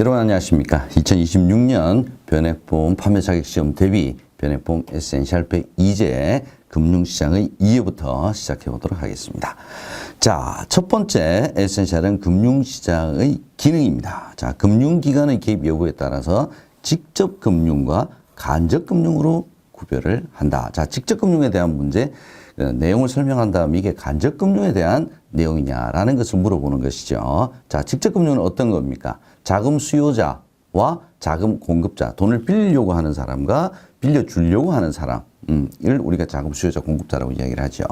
여러분 안녕하십니까. 2026년 변액보험 판매 자격시험 대비 변액보험 에센셜 102제 금융시장의 2회부터 시작해 보도록 하겠습니다. 자, 첫 번째 에센셜은 금융시장의 기능입니다. 자, 금융기관의 개입 여부에 따라서 직접 금융과 간접 금융으로 구별을 한다. 자, 직접 금융에 대한 문제, 내용을 설명한 다음 이게 간접 금융에 대한 내용이냐라는 것을 물어보는 것이죠. 자, 직접 금융은 어떤 겁니까? 자금 수요자와 자금 공급자, 돈을 빌리려고 하는 사람과 빌려주려고 하는 사람을 우리가 자금 수요자, 공급자라고 이야기를 하죠.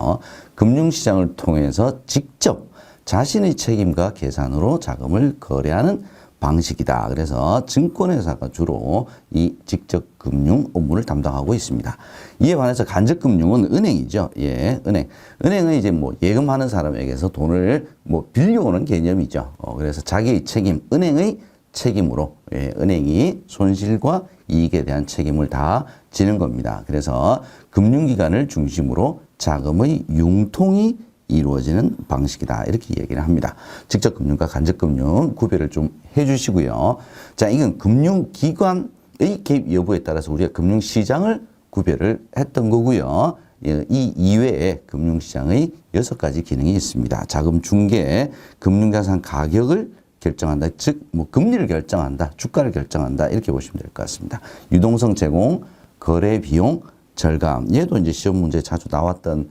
금융시장을 통해서 직접 자신의 책임과 계산으로 자금을 거래하는 방식이다. 그래서 증권회사가 주로 이 직접 금융 업무를 담당하고 있습니다. 이에 반해서 간접 금융은 은행이죠. 예, 은행. 은행은 이제 뭐 예금하는 사람에게서 돈을 뭐 빌려오는 개념이죠. 그래서 자기의 책임, 은행의 책임으로, 예, 은행이 손실과 이익에 대한 책임을 다 지는 겁니다. 그래서 금융기관을 중심으로 자금의 융통이 이루어지는 방식이다. 이렇게 얘기를 합니다. 직접 금융과 간접 금융 구별을 좀 해주시고요. 자, 이건 금융기관의 개입 여부에 따라서 우리가 금융시장을 구별을 했던 거고요. 이 이외에 금융시장의 6가지 기능이 있습니다. 자금 중개, 금융자산 가격을 결정한다. 즉, 뭐 금리를 결정한다. 주가를 결정한다. 이렇게 보시면 될 것 같습니다. 유동성 제공, 거래 비용, 절감. 얘도 이제 시험 문제에 자주 나왔던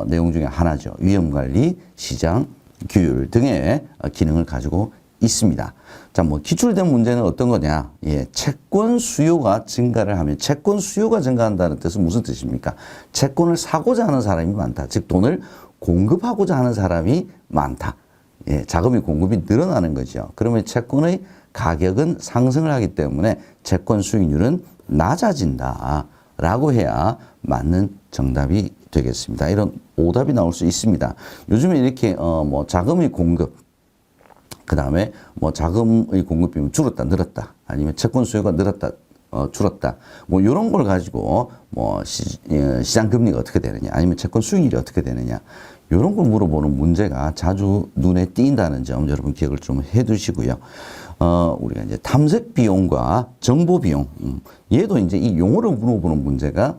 내용 중에 하나죠. 위험관리, 시장, 규율 등의 기능을 가지고 있습니다. 자, 뭐 기출된 문제는 어떤 거냐? 예, 채권 수요가 증가를 하면, 채권 수요가 증가한다는 뜻은 무슨 뜻입니까? 채권을 사고자 하는 사람이 많다. 즉 돈을 공급하고자 하는 사람이 많다. 예, 자금이 공급이 늘어나는 거죠. 그러면 채권의 가격은 상승을 하기 때문에 채권 수익률은 낮아진다. 라고 해야 맞는 정답이 되겠습니다. 이런 오답이 나올 수 있습니다. 요즘에 이렇게 뭐 자금의 공급, 그 다음에 뭐 자금의 공급이 줄었다, 늘었다, 아니면 채권 수요가 늘었다, 줄었다, 뭐 이런 걸 가지고 뭐 시장 금리가 어떻게 되느냐, 아니면 채권 수익률이 어떻게 되느냐, 이런 걸 물어보는 문제가 자주 눈에 띈다는 점 여러분 기억을 좀 해두시고요. 우리가 이제 탐색 비용과 정보 비용, 얘도 이제 이 용어를 물어보는 문제가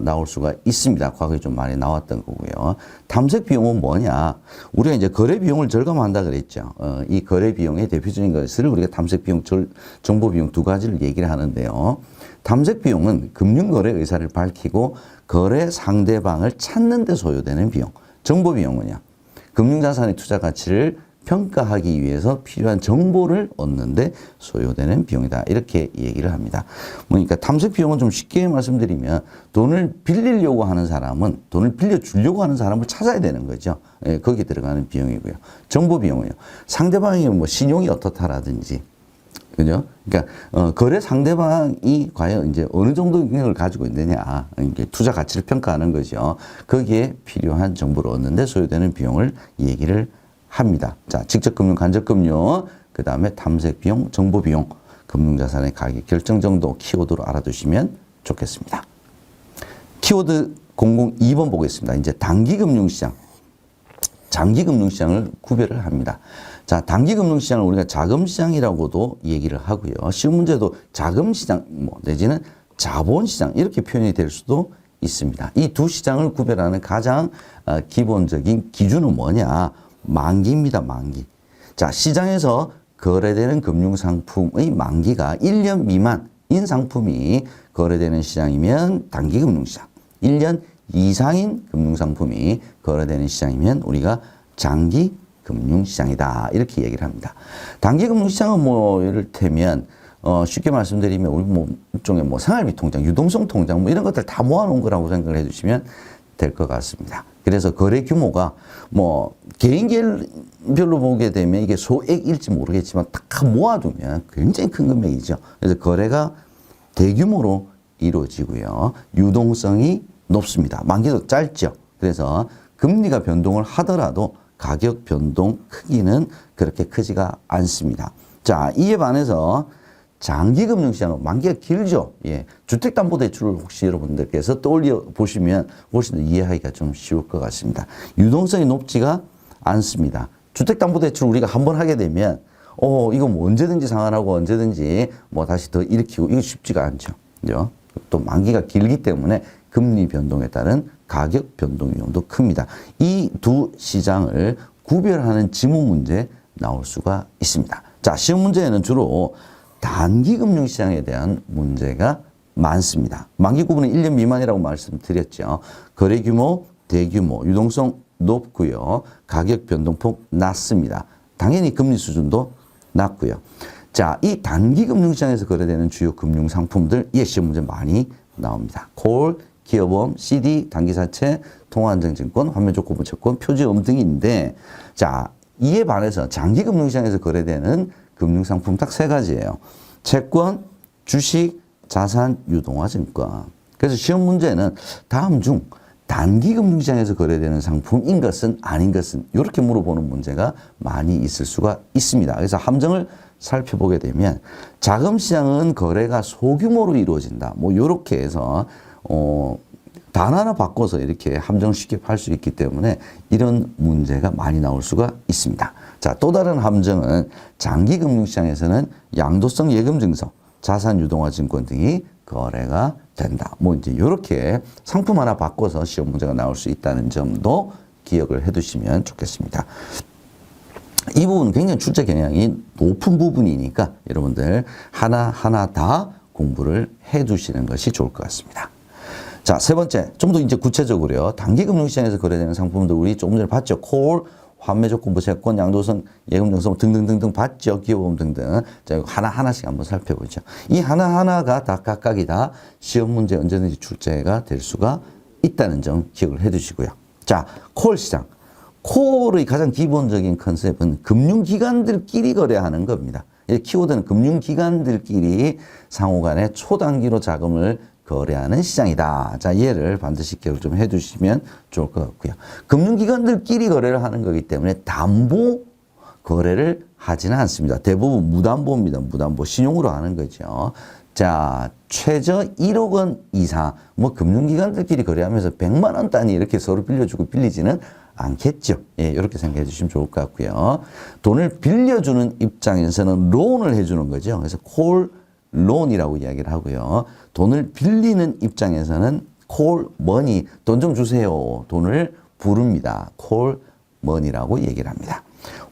나올 수가 있습니다. 과거에 좀 많이 나왔던 거고요. 탐색 비용은 뭐냐? 우리가 이제 거래 비용을 절감한다 그랬죠. 이 거래 비용의 대표적인 것을 우리가 탐색 비용, 정보 비용 두 가지를 얘기를 하는데요. 탐색 비용은 금융 거래 의사를 밝히고 거래 상대방을 찾는 데 소요되는 비용. 정보 비용은요, 금융자산의 투자 가치를 평가하기 위해서 필요한 정보를 얻는데 소요되는 비용이다. 이렇게 얘기를 합니다. 그러니까 탐색 비용은 좀 쉽게 말씀드리면 돈을 빌리려고 하는 사람은, 돈을 빌려주려고 하는 사람을 찾아야 되는 거죠. 예, 거기에 들어가는 비용이고요. 정보 비용은요, 상대방의 뭐 신용이 어떻다라든지, 그죠? 그러니까 거래 상대방이 과연 이제 어느 정도 능력을 가지고 있느냐, 이게 투자 가치를 평가하는 거죠. 거기에 필요한 정보를 얻는데 소요되는 비용을 얘기를 합니다. 자, 직접 금융, 간접 금융, 그 다음에 탐색 비용, 정보 비용, 금융자산의 가격 결정 정도 키워드로 알아두시면 좋겠습니다. 키워드 002번 보겠습니다. 이제 단기 금융시장, 장기 금융시장을 구별을 합니다. 자, 단기 금융시장을 우리가 자금시장이라고도 얘기를 하고요. 시험 문제도 자금시장, 뭐, 내지는 자본시장, 이렇게 표현이 될 수도 있습니다. 이 두 시장을 구별하는 가장 기본적인 기준은 뭐냐? 만기입니다, 만기. 자, 시장에서 거래되는 금융상품의 만기가 1년 미만인 상품이 거래되는 시장이면 단기 금융시장, 1년 이상인 금융상품이 거래되는 시장이면 우리가 장기 금융시장이다. 이렇게 얘기를 합니다. 단기 금융시장은 뭐, 이를테면, 쉽게 말씀드리면, 우리 뭐, 일종의 뭐, 생활비 통장, 유동성 통장, 뭐, 이런 것들 다 모아놓은 거라고 생각을 해주시면 될 것 같습니다. 그래서 거래 규모가 뭐, 개인별로 보게 되면 이게 소액일지 모르겠지만, 딱 모아두면 굉장히 큰 금액이죠. 그래서 거래가 대규모로 이루어지고요. 유동성이 높습니다. 만기도 짧죠. 그래서 금리가 변동을 하더라도 가격 변동 크기는 그렇게 크지가 않습니다. 자, 이에 반해서 장기 금융시장은 만기가 길죠. 예. 주택담보대출을 혹시 여러분들께서 떠올려 보시면 훨씬 더 이해하기가 좀 쉬울 것 같습니다. 유동성이 높지가 않습니다. 주택담보대출 우리가 한번 하게 되면 이거 뭐 언제든지 상환하고 언제든지 뭐 다시 더 일으키고 이거 쉽지가 않죠. 그죠? 또 만기가 길기 때문에 금리 변동에 따른 가격 변동 위험도 큽니다. 이 두 시장을 구별하는 지문 문제 나올 수가 있습니다. 자, 시험 문제에는 주로 단기 금융시장에 대한 문제가 많습니다. 만기 구분은 1년 미만이라고 말씀드렸죠. 거래 규모, 대규모, 유동성 높고요. 가격 변동폭 낮습니다. 당연히 금리 수준도 낮고요. 자, 이 단기 금융시장에서 거래되는 주요 금융 상품들, 이 시험 문제 많이 나옵니다. 콜, 기업보험, CD, 단기사채, 통화안정증권, 환매조건부 채권, 표지음 등인데, 자, 이에 반해서 장기 금융시장에서 거래되는 금융상품 딱 세 가지예요. 채권, 주식, 자산, 유동화 증권. 그래서 시험 문제는 다음 중 단기 금융시장에서 거래되는 상품인 것은 아닌 것은 이렇게 물어보는 문제가 많이 있을 수가 있습니다. 그래서 함정을 살펴보게 되면 자금시장은 거래가 소규모로 이루어진다. 뭐 이렇게 해서 단 하나 바꿔서 이렇게 함정 쉽게 팔 수 있기 때문에 이런 문제가 많이 나올 수가 있습니다. 자, 또 다른 함정은 장기 금융시장에서는 양도성 예금 증서, 자산 유동화 증권 등이 거래가 된다. 뭐 이제 이렇게 상품 하나 바꿔서 시험 문제가 나올 수 있다는 점도 기억을 해 두시면 좋겠습니다. 이 부분은 굉장히 출제 경향이 높은 부분이니까 여러분들 하나하나 다 공부를 해 두시는 것이 좋을 것 같습니다. 자, 세 번째, 좀 더 이제 구체적으로요. 단기 금융시장에서 거래되는 상품들 우리 조금 전에 봤죠. 콜, 환매조건부 채권, 양도성, 예금증서 등등등등 봤죠. 기업보험 등등. 자, 이거 하나하나씩 한번 살펴보죠. 이 하나하나가 다 각각이 다 시험 문제 언제든지 출제가 될 수가 있다는 점 기억을 해 두시고요. 자, 콜 시장. 콜의 가장 기본적인 컨셉은 금융기관들끼리 거래하는 겁니다. 이 키워드는 금융기관들끼리 상호간에 초단기로 자금을 거래하는 시장이다. 자, 이해를 반드시 기억을 좀 해두시면 좋을 것 같고요. 금융기관들끼리 거래를 하는 거기 때문에 담보 거래를 하지는 않습니다. 대부분 무담보입니다. 무담보 신용으로 하는 거죠. 자, 최저 1억 원 이상, 뭐 금융기관들끼리 거래하면서 100만 원 단위 이렇게 서로 빌려주고 빌리지는 않겠죠. 예, 이렇게 생각해 주시면 좋을 것 같고요. 돈을 빌려주는 입장에서는 론을 해주는 거죠. 그래서 콜 론이라고 이야기를 하고요. 돈을 빌리는 입장에서는 콜 머니, 돈 좀 주세요. 돈을 부릅니다. 콜 머니라고 얘기를 합니다.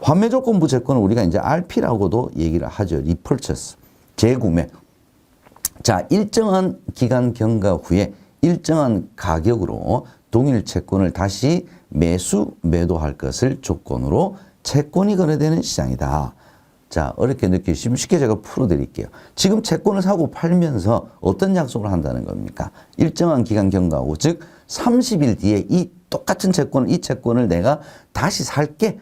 환매조건부 채권은 우리가 이제 RP라고도 얘기를 하죠. 리퍼처스, 재구매. 자, 일정한 기간 경과 후에 일정한 가격으로 동일 채권을 다시 매수, 매도할 것을 조건으로 채권이 거래되는 시장이다. 자, 어렵게 느끼시면 쉽게 제가 풀어드릴게요. 지금 채권을 사고 팔면서 어떤 약속을 한다는 겁니까? 일정한 기간 경과 후, 즉 30일 뒤에 이 똑같은 채권을, 이 채권을 내가 다시 살게.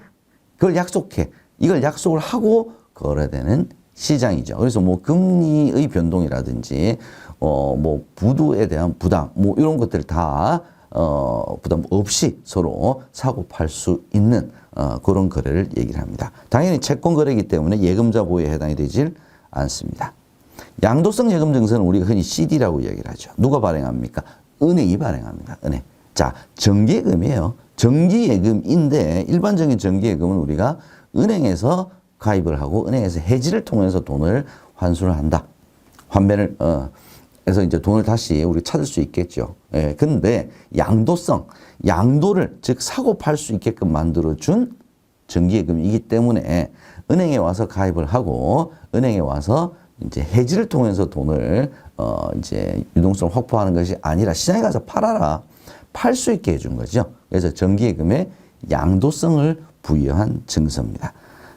그걸 약속해. 이걸 약속을 하고 거래되는 시장이죠. 그래서 뭐 금리의 변동이라든지 뭐 부도에 대한 부담, 뭐 이런 것들 다 부담 없이 서로 사고 팔 수 있는 그런 거래를 얘기를 합니다. 당연히 채권 거래이기 때문에 예금자 보호에 해당이 되질 않습니다. 양도성 예금 증서는 우리가 흔히 CD라고 얘기를 하죠. 누가 발행합니까? 은행이 발행합니다. 은행. 자, 정기예금이에요. 정기예금인데 일반적인 정기예금은 우리가 은행에서 가입을 하고 은행에서 해지를 통해서 돈을 환수를 한다. 환매를 그래서 이제 돈을 다시 우리 찾을 수 있겠죠. 예, 근데 양도성, 양도를 즉 사고 팔 수 있게끔 만들어준 정기예금이기 때문에 은행에 와서 가입을 하고 은행에 와서 이제 해지를 통해서 돈을 이제 유동성을 확보하는 것이 아니라 시장에 가서 팔아라. 팔 수 있게 해준 거죠. 그래서 정기예금에 양도성을 부여한 증서입니다.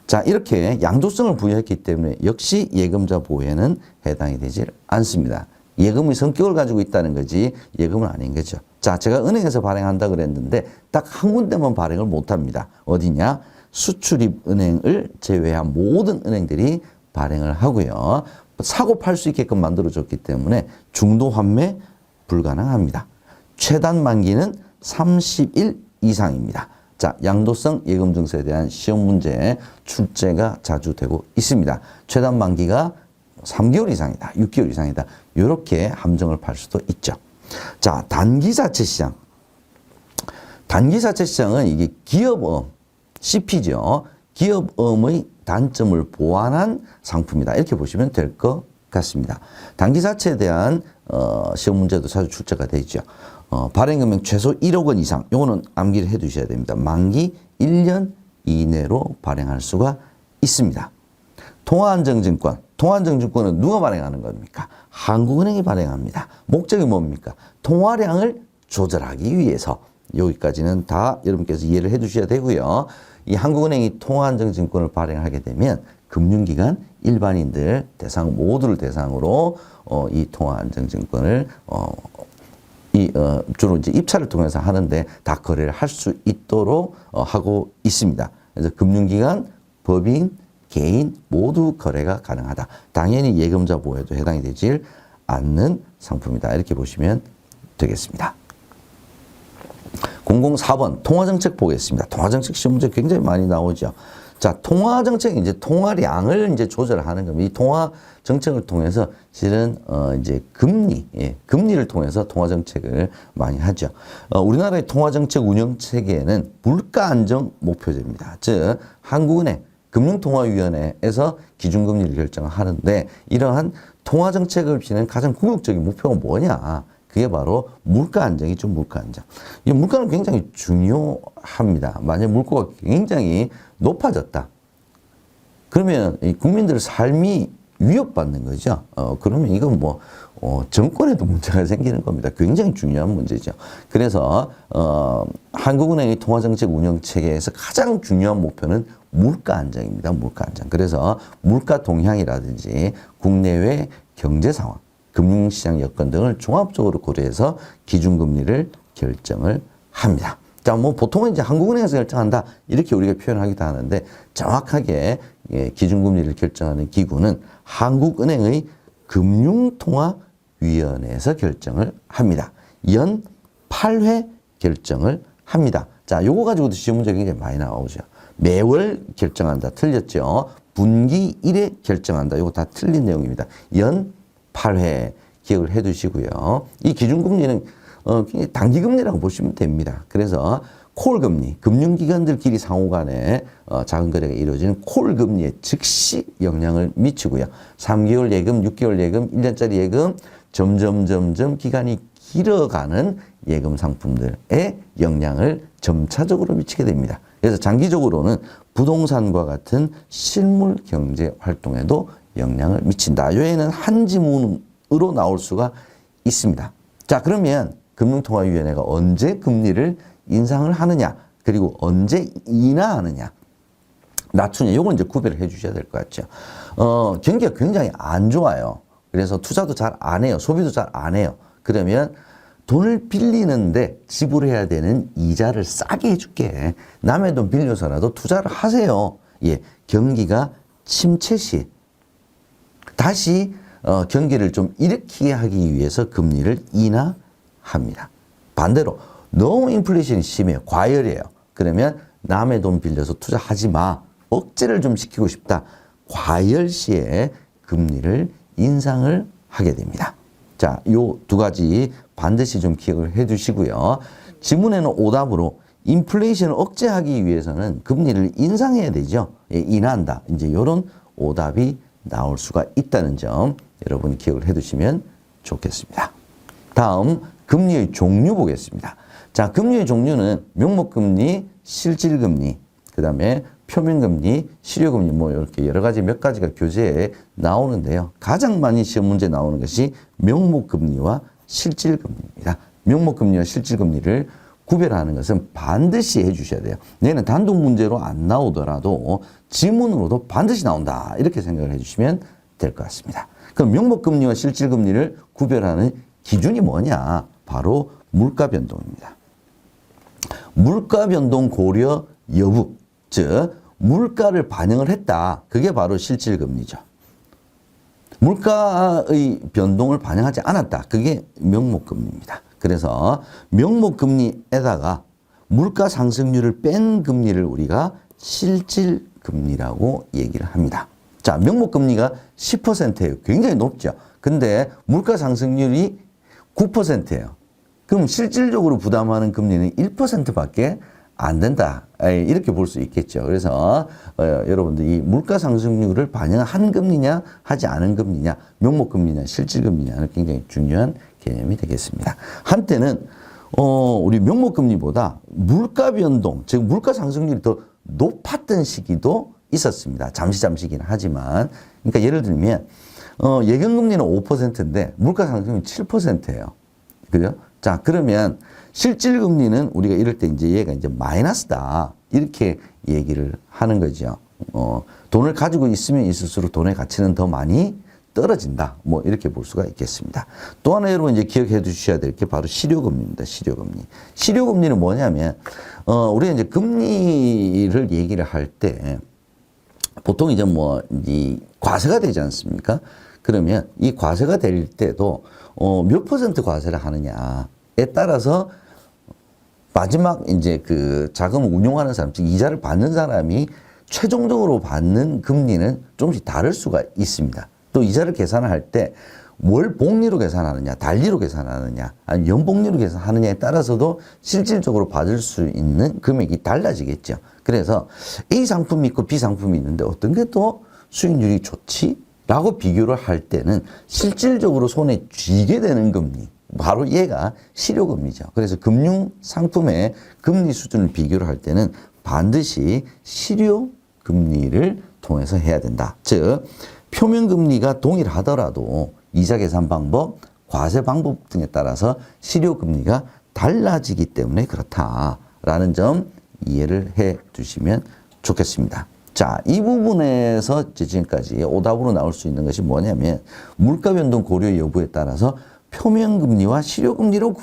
자, 이렇게 양도성을 부여했기 때문에 역시 예금자 보호에는 해당이 되질 않습니다. 예금의 성격을 가지고 있다는 거지 예금은 아닌 거죠. 자, 제가 은행에서 발행한다 그랬는데 딱 한 군데만 발행을 못 합니다. 어디냐? 수출입은행을 제외한 모든 은행들이 발행을 하고요. 사고 팔 수 있게끔 만들어줬기 때문에 중도 환매 불가능합니다. 최단 만기는 30일 이상입니다. 자, 양도성 예금 증서에 대한 시험 문제 출제가 자주 되고 있습니다. 최단 만기가 3개월 이상이다, 6개월 이상이다. 이렇게 함정을 팔 수도 있죠. 자, 단기사채 시장. 단기사채 시장은 이게 기업음, CP죠. 기업음의 단점을 보완한 상품이다. 이렇게 보시면 될 것 같습니다. 단기 자체에 대한 시험 문제도 자주 출제가 되죠. 발행 금액 최소 1억 원 이상. 요거는 암기를 해 두셔야 됩니다. 만기 1년 이내로 발행할 수가 있습니다. 통화안정증권. 통화안정증권은 누가 발행하는 겁니까? 한국은행이 발행합니다. 목적이 뭡니까? 통화량을 조절하기 위해서. 여기까지는 다 여러분께서 이해를 해 두셔야 되고요. 이 한국은행이 통화안정증권을 발행하게 되면 금융기관 일반인들 대상 모두를 대상으로 이 통화안정증권을 주로 이제 입찰을 통해서 하는데 다 거래를 할 수 있도록 하고 있습니다. 그래서 금융기관, 법인, 개인 모두 거래가 가능하다. 당연히 예금자 보호에도 해당이 되질 않는 상품이다. 이렇게 보시면 되겠습니다. 004번 통화정책 보겠습니다. 통화정책 시험 문제 굉장히 많이 나오죠. 자, 통화정책 이제 통화량을 이제 조절하는 겁니다. 이 통화정책을 통해서 실은 이제 금리를 통해서 통화정책을 많이 하죠. 우리나라의 통화정책 운영 체계에는 물가 안정 목표제입니다. 즉 한국은행 금융통화위원회에서 기준금리를 결정하는데 이러한 통화정책을 피는 가장 궁극적인 목표가 뭐냐? 그게 바로 물가 안정이죠. 물가 안정. 이 물가는 굉장히 중요합니다. 만약 물가가 굉장히 높아졌다. 그러면 이 국민들의 삶이 위협받는 거죠. 그러면 이건 뭐 정권에도 문제가 생기는 겁니다. 굉장히 중요한 문제죠. 그래서 한국은행의 통화정책 운영 체계에서 가장 중요한 목표는 물가 안정입니다. 물가 안정. 그래서 물가 동향이라든지 국내외 경제 상황, 금융시장 여건 등을 종합적으로 고려해서 기준금리를 결정을 합니다. 자, 뭐 보통은 이제 한국은행에서 결정한다 이렇게 우리가 표현하기도 하는데 정확하게 기준금리를 결정하는 기구는 한국은행의 금융통화위원회에서 결정을 합니다. 연 8회 결정을 합니다. 자, 요거 가지고도 시험 문제 굉장히 많이 나오죠. 매월 결정한다. 틀렸죠. 분기 1회 결정한다. 요거 다 틀린 내용입니다. 연 8회 기억을 해 두시고요. 이 기준금리는 단기금리라고 보시면 됩니다. 그래서 콜금리, 금융기관들끼리 상호간에 작은 거래가 이루어지는 콜금리에 즉시 영향을 미치고요. 3개월 예금, 6개월 예금, 1년짜리 예금, 점점 기간이 길어가는 예금 상품들에 영향을 점차적으로 미치게 됩니다. 그래서 장기적으로는 부동산과 같은 실물 경제 활동에도 영향을 미친다. 여기에는 한 지문으로 나올 수가 있습니다. 자, 그러면 금융통화위원회가 언제 금리를 인상을 하느냐, 그리고 언제 인하하느냐, 낮추냐, 이걸 이제 구별을 해 주셔야 될 것 같죠. 경기가 굉장히 안 좋아요. 그래서 투자도 잘 안 해요. 소비도 잘 안 해요. 그러면 돈을 빌리는데 지불해야 되는 이자를 싸게 해줄게. 남의 돈 빌려서라도 투자를 하세요. 예, 경기가 침체 시 다시 경기를 좀 일으키게 하기 위해서 금리를 인하합니다. 반대로 너무 인플레이션이 심해요. 과열이에요. 그러면 남의 돈 빌려서 투자하지 마. 억제를 좀 시키고 싶다. 과열 시에 금리를 인상을 하게 됩니다. 자, 요 두 가지 반드시 좀 기억을 해 두시고요. 지문에는 오답으로 인플레이션을 억제하기 위해서는 금리를 인상해야 되죠. 예, 인하한다. 이제 이런 오답이 나올 수가 있다는 점 여러분이 기억을 해 두시면 좋겠습니다. 다음 금리의 종류 보겠습니다. 자, 금리의 종류는 명목금리, 실질금리, 그 다음에 표면금리, 실효금리 뭐 이렇게 여러 가지 몇 가지가 교재에 나오는데요. 가장 많이 시험 문제 나오는 것이 명목금리와 실질금리입니다. 명목금리와 실질금리를 구별하는 것은 반드시 해주셔야 돼요. 얘는 단독 문제로 안 나오더라도 지문으로도 반드시 나온다. 이렇게 생각을 해주시면 될 것 같습니다. 그럼 명목금리와 실질금리를 구별하는 기준이 뭐냐? 바로 물가변동입니다. 물가변동 고려 여부, 즉 물가를 반영을 했다. 그게 바로 실질금리죠. 물가의 변동을 반영하지 않았다. 그게 명목금리입니다. 그래서 명목금리에다가 물가 상승률을 뺀 금리를 우리가 실질금리라고 얘기를 합니다. 자, 명목금리가 10%예요. 굉장히 높죠. 근데 물가 상승률이 9%예요. 그럼 실질적으로 부담하는 금리는 1%밖에 안 된다. 이렇게 볼 수 있겠죠. 그래서 여러분들 이 물가 상승률을 반영한 금리냐 하지 않은 금리냐, 명목 금리냐 실질 금리냐는 굉장히 중요한 개념이 되겠습니다. 한때는 우리 명목 금리보다 물가 변동, 즉 물가 상승률이 더 높았던 시기도 있었습니다. 잠시긴 하지만. 그러니까 예를 들면 예금 금리는 5%인데 물가 상승률이 7%예요. 그죠? 자, 그러면 실질 금리는 우리가 이럴 때 이제 얘가 이제 마이너스다. 이렇게 얘기를 하는 거죠. 돈을 가지고 있으면 있을수록 돈의 가치는 더 많이 떨어진다. 뭐 이렇게 볼 수가 있겠습니다. 또 하나 여러분 이제 기억해 두셔야 될 게 바로 실효금리입니다. 실효금리. 실효금리는 뭐냐면 우리가 이제 금리를 얘기를 할 때 보통 이제 이 과세가 되지 않습니까? 그러면 이 과세가 될 때도 몇 퍼센트 과세를 하느냐에 따라서 마지막 이제 그 자금을 운용하는 사람, 즉 이자를 받는 사람이 최종적으로 받는 금리는 조금씩 다를 수가 있습니다. 또 이자를 계산할 때 월 복리로 계산하느냐, 달리로 계산하느냐, 아니면 연복리로 계산하느냐에 따라서도 실질적으로 받을 수 있는 금액이 달라지겠죠. 그래서 A 상품이 있고 B 상품이 있는데 어떤 게 더 수익률이 좋지? 라고 비교를 할 때는 실질적으로 손에 쥐게 되는 금리, 바로 얘가 실효금리죠. 그래서 금융 상품의 금리 수준을 비교를 할 때는 반드시 실효금리를 통해서 해야 된다. 즉 표면금리가 동일하더라도 이자 계산 방법, 과세 방법 등에 따라서 실효금리가 달라지기 때문에 그렇다라는 점 이해를 해 두시면 좋겠습니다. 자, 이 부분에서 지금까지 오답으로 나올 수 있는 것이 뭐냐면 물가 변동 고려 여부에 따라서 표면금리와 실효금리로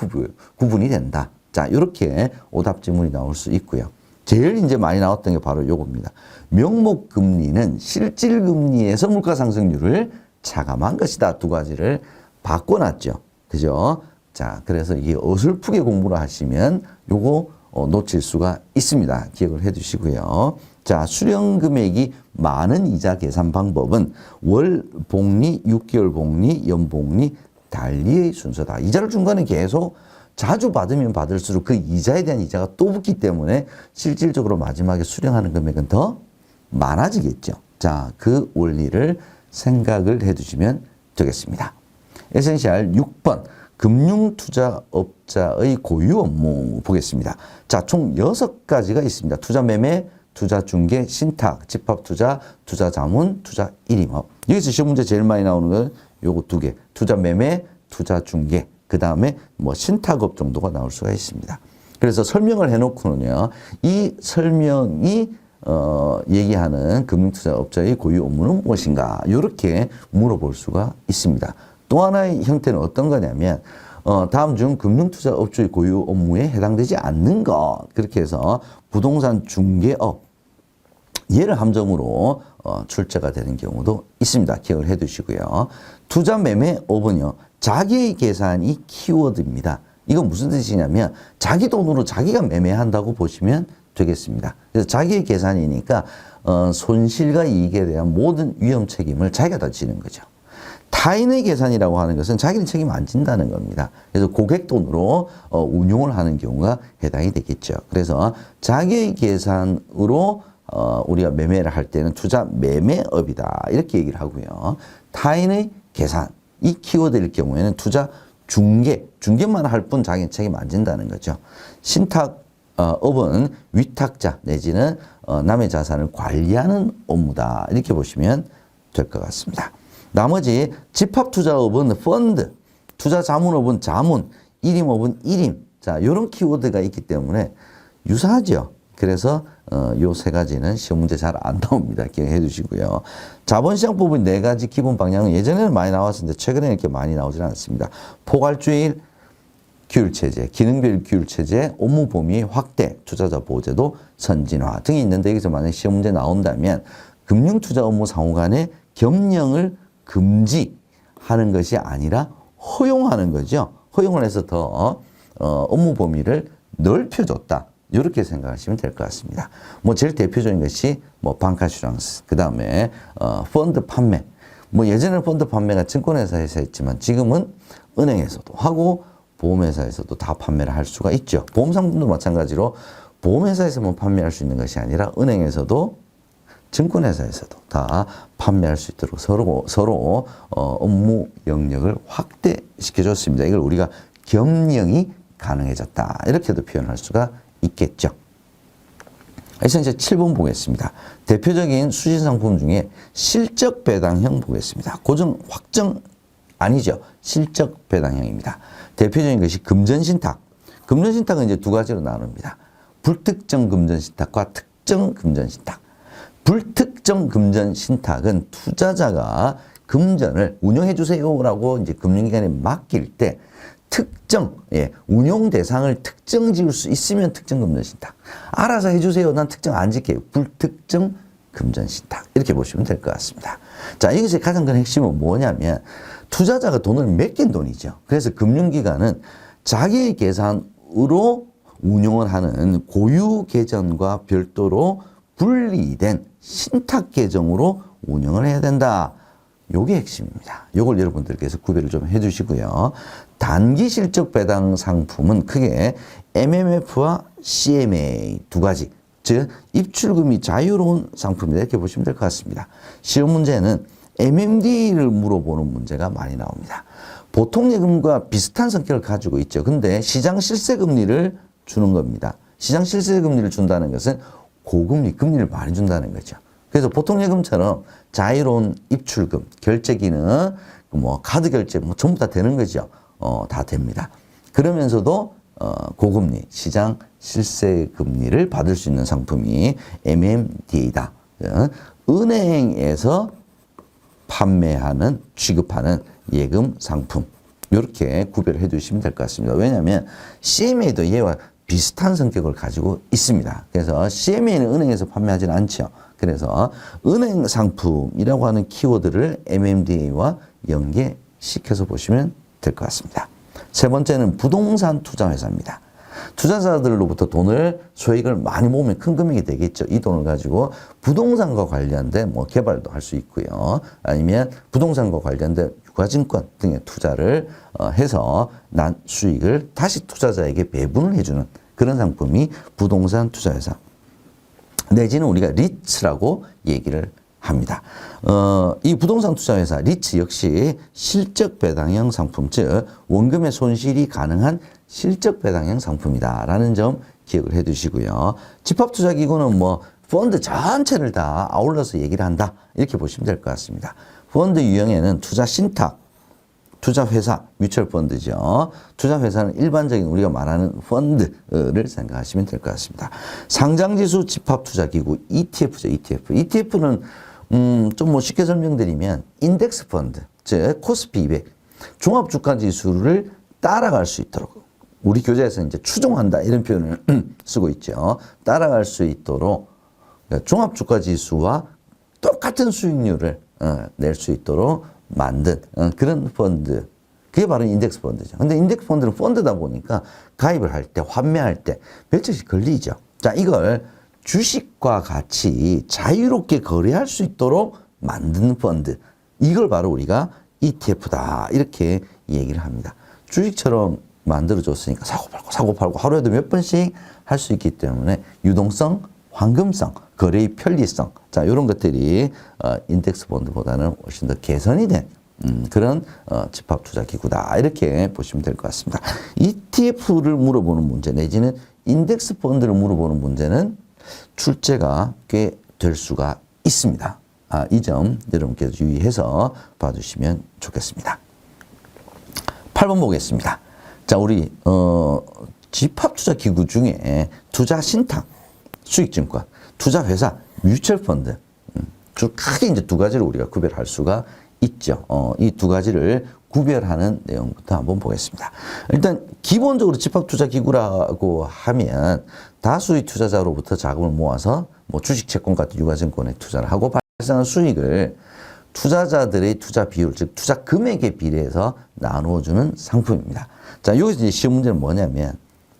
구분이 된다. 자, 이렇게 오답 지문이 나올 수 있고요. 제일 이제 많이 나왔던 게 바로 요겁니다. 명목금리는 실질금리에서 물가 상승률을 차감한 것이다. 두 가지를 바꿔놨죠. 그죠? 자, 그래서 이게 어설프게 공부를 하시면 요거 놓칠 수가 있습니다. 기억을 해 두시고요. 자, 수령 금액이 많은 이자 계산 방법은 월 복리, 6개월 복리, 연 복리, 달리의 순서다. 이자를 중간에 계속 자주 받으면 받을수록 그 이자에 대한 이자가 또 붙기 때문에 실질적으로 마지막에 수령하는 금액은 더 많아지겠죠. 자, 그 원리를 생각을 해 두시면 되겠습니다. 에센셜 6번. 금융투자업자의 고유 업무 보겠습니다. 자, 총 6가지가 있습니다. 투자매매, 투자중개, 신탁, 집합투자, 투자자문, 투자일임업. 여기서 시험 문제 제일 많이 나오는 건 요거 2개. 투자매매, 투자중개. 그 다음에 신탁업 정도가 나올 수가 있습니다. 그래서 설명을 해놓고는요, 이 설명이 얘기하는 금융투자업자의 고유 업무는 무엇인가? 이렇게 물어볼 수가 있습니다. 또 하나의 형태는 어떤 거냐면 다음 중 금융투자업주의 고유 업무에 해당되지 않는 것, 그렇게 해서 부동산 중개업, 얘를 함정으로 출제가 되는 경우도 있습니다. 기억을 해 두시고요. 투자매매업은요, 자기의 계산이 키워드입니다. 이건 무슨 뜻이냐면 자기 돈으로 자기가 매매한다고 보시면 되겠습니다. 그래서 자기의 계산이니까 손실과 이익에 대한 모든 위험 책임을 자기가 다 지는 거죠. 타인의 계산이라고 하는 것은 자기는 책임 안 진다는 겁니다. 그래서 고객 돈으로 운용을 하는 경우가 해당이 되겠죠. 그래서 자기의 계산으로 우리가 매매를 할 때는 투자 매매업이다. 이렇게 얘기를 하고요. 타인의 계산, 이 키워드일 경우에는 투자 중개만 할 뿐 자기는 책임 안 진다는 거죠. 신탁업은 위탁자 내지는 남의 자산을 관리하는 업무다. 이렇게 보시면 될 것 같습니다. 나머지 집합투자업은 펀드, 투자자문업은 자문, 일임업은 일임. 자, 이런 키워드가 있기 때문에 유사하죠. 그래서 요 3가지는 시험 문제 잘 안 나옵니다. 기억해 두시고요. 자본시장법의 4가지 기본 방향은 예전에는 많이 나왔었는데 최근에 이렇게 많이 나오지는 않습니다. 포괄주의 규율체제, 기능별 규율체제, 업무 범위 확대, 투자자 보호제도 선진화 등이 있는데 여기서 만약 시험 문제 나온다면 금융투자 업무 상호 간의 겸령을 금지하는 것이 아니라 허용하는 거죠. 허용을 해서 더 업무 범위를 넓혀줬다. 이렇게 생각하시면 될 것 같습니다. 제일 대표적인 것이 방카슈랑스, 그 다음에 펀드 판매. 예전에는 펀드 판매가 증권회사에서 했지만 지금은 은행에서도 하고 보험회사에서도 다 판매를 할 수가 있죠. 보험상품도 마찬가지로 보험회사에서만 판매할 수 있는 것이 아니라 은행에서도 증권회사에서도 다 판매할 수 있도록 서로 업무 영역을 확대시켜줬습니다. 이걸 우리가 겸용이 가능해졌다. 이렇게도 표현할 수가 있겠죠. 그래서 이제 7번 보겠습니다. 대표적인 수신상품 중에 실적 배당형 보겠습니다. 고정 확정 아니죠. 실적 배당형입니다. 대표적인 것이 금전신탁. 금전신탁은 이제 두 가지로 나눕니다. 불특정 금전신탁과 특정 금전신탁. 불특정 금전신탁은 투자자가 금전을 운용해 주세요라고 이제 금융기관에 맡길 때 특정, 운용 대상을 특정 지을 수 있으면 특정 금전신탁. 알아서 해주세요. 난 특정 안 지켜요. 불특정 금전신탁. 이렇게 보시면 될 것 같습니다. 자, 여기서 가장 큰 핵심은 뭐냐면 투자자가 돈을 맡긴 돈이죠. 그래서 금융기관은 자기의 계산으로 운용을 하는 고유 계정과 별도로 분리된 신탁 계정으로 운영을 해야 된다. 요게 핵심입니다. 요걸 여러분들께서 구별을 좀 해주시고요. 단기 실적 배당 상품은 크게 MMF와 CMA 두 가지, 즉 입출금이 자유로운 상품이다 이렇게 보시면 될 것 같습니다. 시험 문제는 MMD를 물어보는 문제가 많이 나옵니다. 보통 예금과 비슷한 성격을 가지고 있죠. 근데 시장 실세금리를 주는 겁니다. 시장 실세금리를 준다는 것은 고금리, 금리를 많이 준다는 거죠. 그래서 보통 예금처럼 자유로운 입출금, 결제 기능, 카드 결제 전부 다 되는 거죠. 다 됩니다. 그러면서도 고금리, 시장 실세금리를 받을 수 있는 상품이 MMDA다. 은행에서 판매하는, 취급하는 예금 상품. 이렇게 구별해 두시면 될 것 같습니다. 왜냐하면 CMA도 얘와 비슷한 성격을 가지고 있습니다. 그래서 CMA는 은행에서 판매하지는 않죠. 그래서 은행 상품이라고 하는 키워드를 MMDA와 연계시켜서 보시면 될 것 같습니다. 세 번째는 부동산 투자회사입니다. 투자자들로부터 돈을, 소액을 많이 모으면 큰 금액이 되겠죠. 이 돈을 가지고 부동산과 관련된 개발도 할 수 있고요. 아니면 부동산과 관련된 유가증권 등의 투자를 해서 난 수익을 다시 투자자에게 배분을 해주는 그런 상품이 부동산 투자회사. 내지는 우리가 리츠라고 얘기를 합니다. 이 부동산 투자회사 리츠 역시 실적 배당형 상품, 즉 원금의 손실이 가능한 실적 배당형 상품이다라는 점 기억을 해두시고요. 집합투자기구는 펀드 전체를 다 아울러서 얘기를 한다 이렇게 보시면 될 것 같습니다. 펀드 유형에는 투자 신탁, 투자회사, 뮤추얼펀드죠. 투자회사는 일반적인 우리가 말하는 펀드를 생각하시면 될 것 같습니다. 상장지수 집합투자기구 ETF죠. ETF는 좀 쉽게 설명드리면 인덱스 펀드, 즉 코스피 200 종합주가지수를 따라갈 수 있도록, 우리 교재에서 이제 추종한다 이런 표현을 쓰고 있죠. 따라갈 수 있도록 종합주가지수와 똑같은 수익률을 낼 수 있도록 만든 그런 펀드. 그게 바로 인덱스 펀드죠. 근데 인덱스 펀드는 펀드다 보니까 가입을 할 때, 환매할 때 며칠씩 걸리죠. 자, 이걸 주식과 같이 자유롭게 거래할 수 있도록 만든 펀드. 이걸 바로 우리가 ETF다. 이렇게 얘기를 합니다. 주식처럼 만들어줬으니까 사고팔고 하루에도 몇 번씩 할 수 있기 때문에 유동성, 황금성, 거래의 편리성, 자, 이런 것들이 인덱스 펀드보다는 훨씬 더 개선이 된 그런 집합투자기구다. 이렇게 보시면 될 것 같습니다. ETF를 물어보는 문제 내지는 인덱스 펀드를 물어보는 문제는 출제가 꽤 될 수가 있습니다. 이 점 여러분께서 유의해서 봐주시면 좋겠습니다. 8번 보겠습니다. 자, 우리 집합투자기구 중에 투자신탁, 수익증권, 투자회사, 뮤추얼펀드, 크게 이제 두 가지를 우리가 구별할 수가 있죠. 이 두 가지를 구별하는 내용부터 한번 보겠습니다. 일단 기본적으로 집합투자기구라고 하면 다수의 투자자로부터 자금을 모아서 주식, 채권 같은 유가증권에 투자를 하고 발생한 수익을 투자자들의 투자 비율, 즉 투자 금액에 비례해서 나누어주는 상품입니다. 자, 여기서 이제 시험 문제는 뭐냐면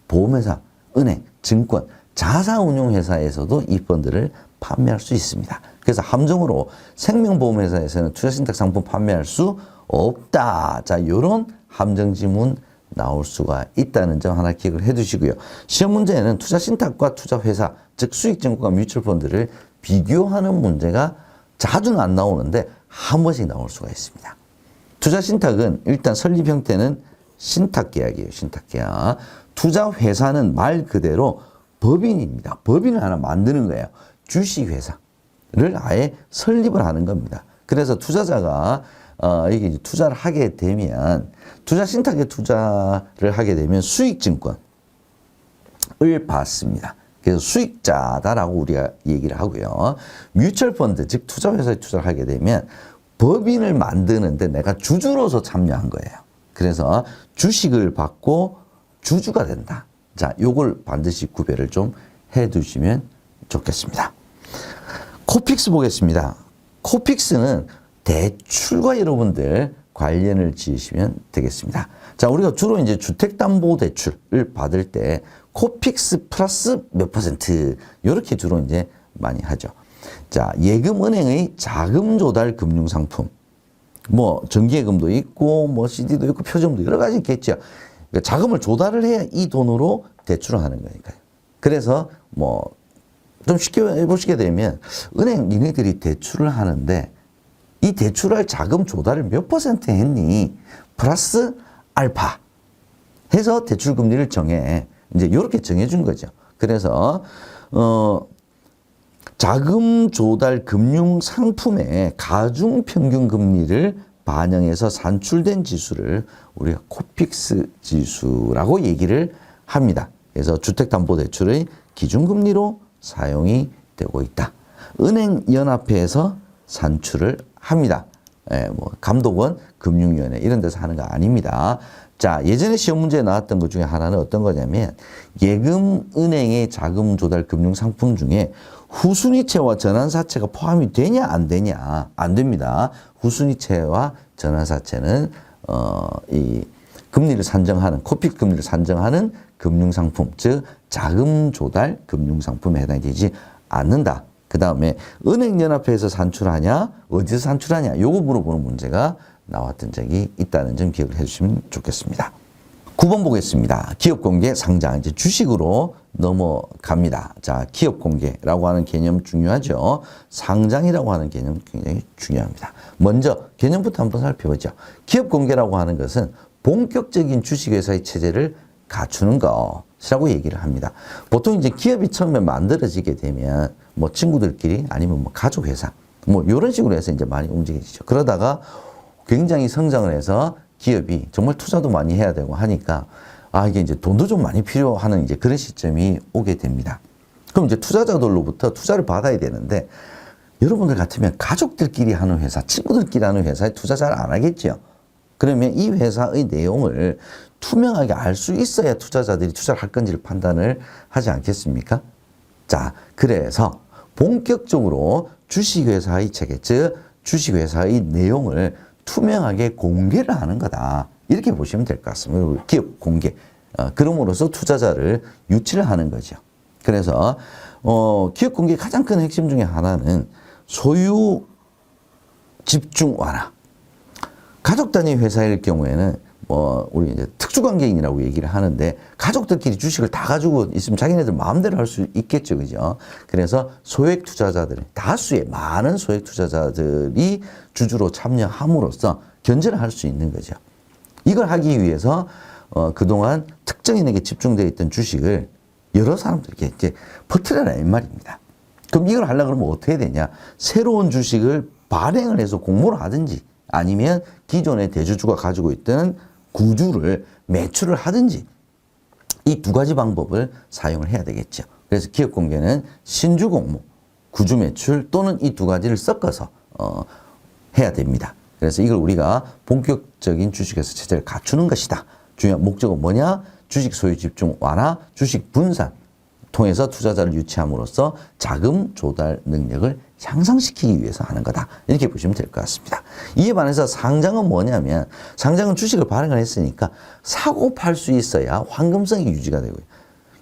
보험회사, 은행, 증권, 자사운용회사에서도 이 펀드를 판매할 수 있습니다. 그래서 함정으로 생명보험회사에서는 투자신탁 상품 판매할 수 없다. 자, 요런 함정 지문 나올 수가 있다는 점 하나 기억을 해 두시고요. 시험 문제에는 투자 신탁과 투자 회사, 즉 수익증권과 뮤추얼펀드를 비교하는 문제가 자주는 안 나오는데 한 번씩 나올 수가 있습니다. 투자 신탁은 일단 설립 형태는 신탁계약이에요. 신탁계약. 투자 회사는 말 그대로 법인입니다. 법인을 하나 만드는 거예요. 주식회사를 아예 설립을 하는 겁니다. 그래서 투자자가 이게 투자를 하게 되면 투자 신탁에 투자를 하게 되면 수익증권을 받습니다. 그래서 수익자다라고 우리가 얘기를 하고요. 뮤추얼펀드, 즉 투자회사에 투자를 하게 되면 법인을 만드는데 내가 주주로서 참여한 거예요. 그래서 주식을 받고 주주가 된다. 자, 요걸 반드시 구별을 좀 해두시면 좋겠습니다. 코픽스 보겠습니다. 코픽스는 대출과 여러분들 관련을 지으시면 되겠습니다. 자, 우리가 주로 이제 주택담보대출을 받을 때 코픽스 플러스 몇 %, 이렇게 주로 이제 많이 하죠. 자, 예금은행의 자금 조달 금융상품. 뭐, 정기예금도 있고, 뭐, CD도 있고, 표정도 여러 가지 있겠죠. 그러니까 자금을 조달을 해야 이 돈으로 대출을 하는 거니까요. 그래서 뭐, 좀 쉽게 해보시게 되면, 은행 니네들이 대출을 하는데, 이 대출할 자금 조달을 몇 % 했니? 플러스 알파 해서 대출 금리를 정해. 이제 이렇게 정해준 거죠. 그래서 자금 조달 금융 상품의 가중 평균 금리를 반영해서 산출된 지수를 우리가 코픽스 지수라고 얘기를 합니다. 그래서 주택담보대출의 기준금리로 사용이 되고 있다. 은행연합회에서 산출을 합니다. 예, 뭐 감독원, 금융위원회 이런 데서 하는 거 아닙니다. 자, 예전에 시험 문제에 나왔던 것 중에 하나는 어떤 거냐면 예금은행의 자금 조달 금융 상품 중에 후순위채와 전환사채가 포함이 되냐 안 되냐? 안 됩니다. 후순위채와 전환사채는 이 금리를 산정하는 코픽 금리를 산정하는 금융 상품, 즉 자금 조달 금융 상품에 해당이 되지 않는다. 그 다음에 은행연합회에서 산출하냐, 어디서 산출하냐, 요거 물어보는 문제가 나왔던 적이 있다는 점 기억을 해주시면 좋겠습니다. 9번 보겠습니다. 기업공개 상장, 이제 주식으로 넘어갑니다. 자, 기업공개라고 하는 개념 중요하죠. 상장이라고 하는 개념 굉장히 중요합니다. 먼저 개념부터 한번 살펴보죠. 기업공개라고 하는 것은 본격적인 주식회사의 체제를 갖추는 것이라고 얘기를 합니다. 보통 이제 기업이 처음에 만들어지게 되면 뭐 친구들끼리 아니면 뭐 가족회사 뭐 이런 식으로 해서 이제 많이 움직이죠. 그러다가 굉장히 성장을 해서 기업이 정말 투자도 많이 해야 되고 하니까 이게 이제 돈도 좀 많이 필요하는 이제 그런 시점이 오게 됩니다. 그럼 이제 투자자들로부터 투자를 받아야 되는데 여러분들 같으면 가족들끼리 하는 회사, 친구들끼리 하는 회사에 투자 잘 안 하겠죠. 그러면 이 회사의 내용을 투명하게 알 수 있어야 투자자들이 투자를 할 건지를 판단을 하지 않겠습니까? 자, 그래서 본격적으로 주식회사의 체계, 즉 주식회사의 내용을 투명하게 공개를 하는 거다. 이렇게 보시면 될 것 같습니다. 기업 공개. 그럼으로써 투자자를 유치를 하는 거죠. 그래서 기업 공개의 가장 큰 핵심 중에 하나는 소유 집중 완화. 가족 단위 회사일 경우에는 우리 이제 특수관계인이라고 얘기를 하는데 가족들끼리 주식을 다 가지고 있으면 자기네들 마음대로 할 수 있겠죠, 그죠? 그래서 소액 투자자들, 다수의 많은 소액 투자자들이 주주로 참여함으로써 견제를 할 수 있는 거죠. 이걸 하기 위해서 그동안 특정인에게 집중되어 있던 주식을 여러 사람들에게 이제 퍼뜨려라 이 말입니다. 그럼 이걸 하려고 그러면 어떻게 되냐? 새로운 주식을 발행을 해서 공모를 하든지 아니면 기존의 대주주가 가지고 있던 구주를 매출을 하든지 이 두 가지 방법을 사용을 해야 되겠죠. 그래서 기업 공개는 신주 공모, 구주 매출 또는 이 두 가지를 섞어서 해야 됩니다. 그래서 이걸 우리가 본격적인 주식회사 체제를 갖추는 것이다. 중요한 목적은 뭐냐? 주식 소유 집중 완화, 주식 분산 통해서 투자자를 유치함으로써 자금 조달 능력을 향상시키기 위해서 하는 거다. 이렇게 보시면 될 것 같습니다. 이에 반해서 상장은 뭐냐면 상장은 주식을 발행을 했으니까 사고 팔 수 있어야 황금성이 유지가 되고요.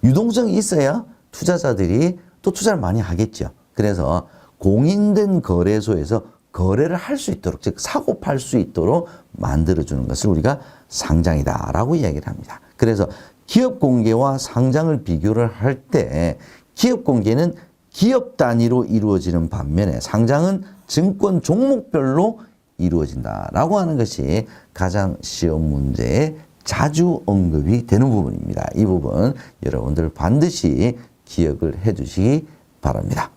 유동성이 있어야 투자자들이 또 투자를 많이 하겠죠. 그래서 공인된 거래소에서 거래를 할 수 있도록, 즉 사고 팔 수 있도록 만들어주는 것을 우리가 상장이다라고 이야기를 합니다. 그래서 기업 공개와 상장을 비교를 할 때 기업 공개는 기업 단위로 이루어지는 반면에 상장은 증권 종목별로 이루어진다라고 하는 것이 가장 시험 문제에 자주 언급이 되는 부분입니다. 이 부분 여러분들 반드시 기억을 해 두시기 바랍니다.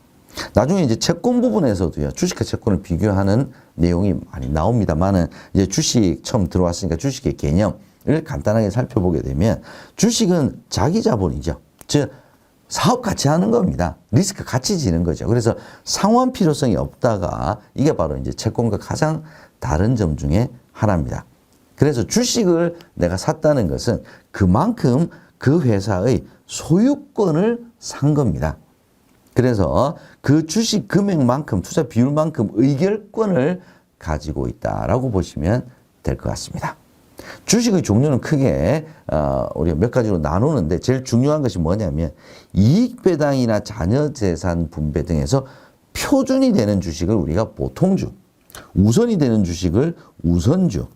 나중에 이제 채권 부분에서도요, 주식과 채권을 비교하는 내용이 많이 나옵니다만은, 이제 주식 처음 들어왔으니까 주식의 개념을 간단하게 살펴보게 되면, 주식은 자기 자본이죠. 즉, 사업 같이 하는 겁니다. 리스크 같이 지는 거죠. 그래서 상환 필요성이 없다가 이게 바로 이제 채권과 가장 다른 점 중에 하나입니다. 그래서 주식을 내가 샀다는 것은 그만큼 그 회사의 소유권을 산 겁니다. 그래서 그 주식 금액만큼, 투자 비율만큼 의결권을 가지고 있다라고 보시면 될 것 같습니다. 주식의 종류는 크게 우리가 몇 가지로 나누는데 제일 중요한 것이 뭐냐면 이익 배당이나 자녀 재산 분배 등에서 표준이 되는 주식을 우리가 보통주, 우선이 되는 주식을 우선주,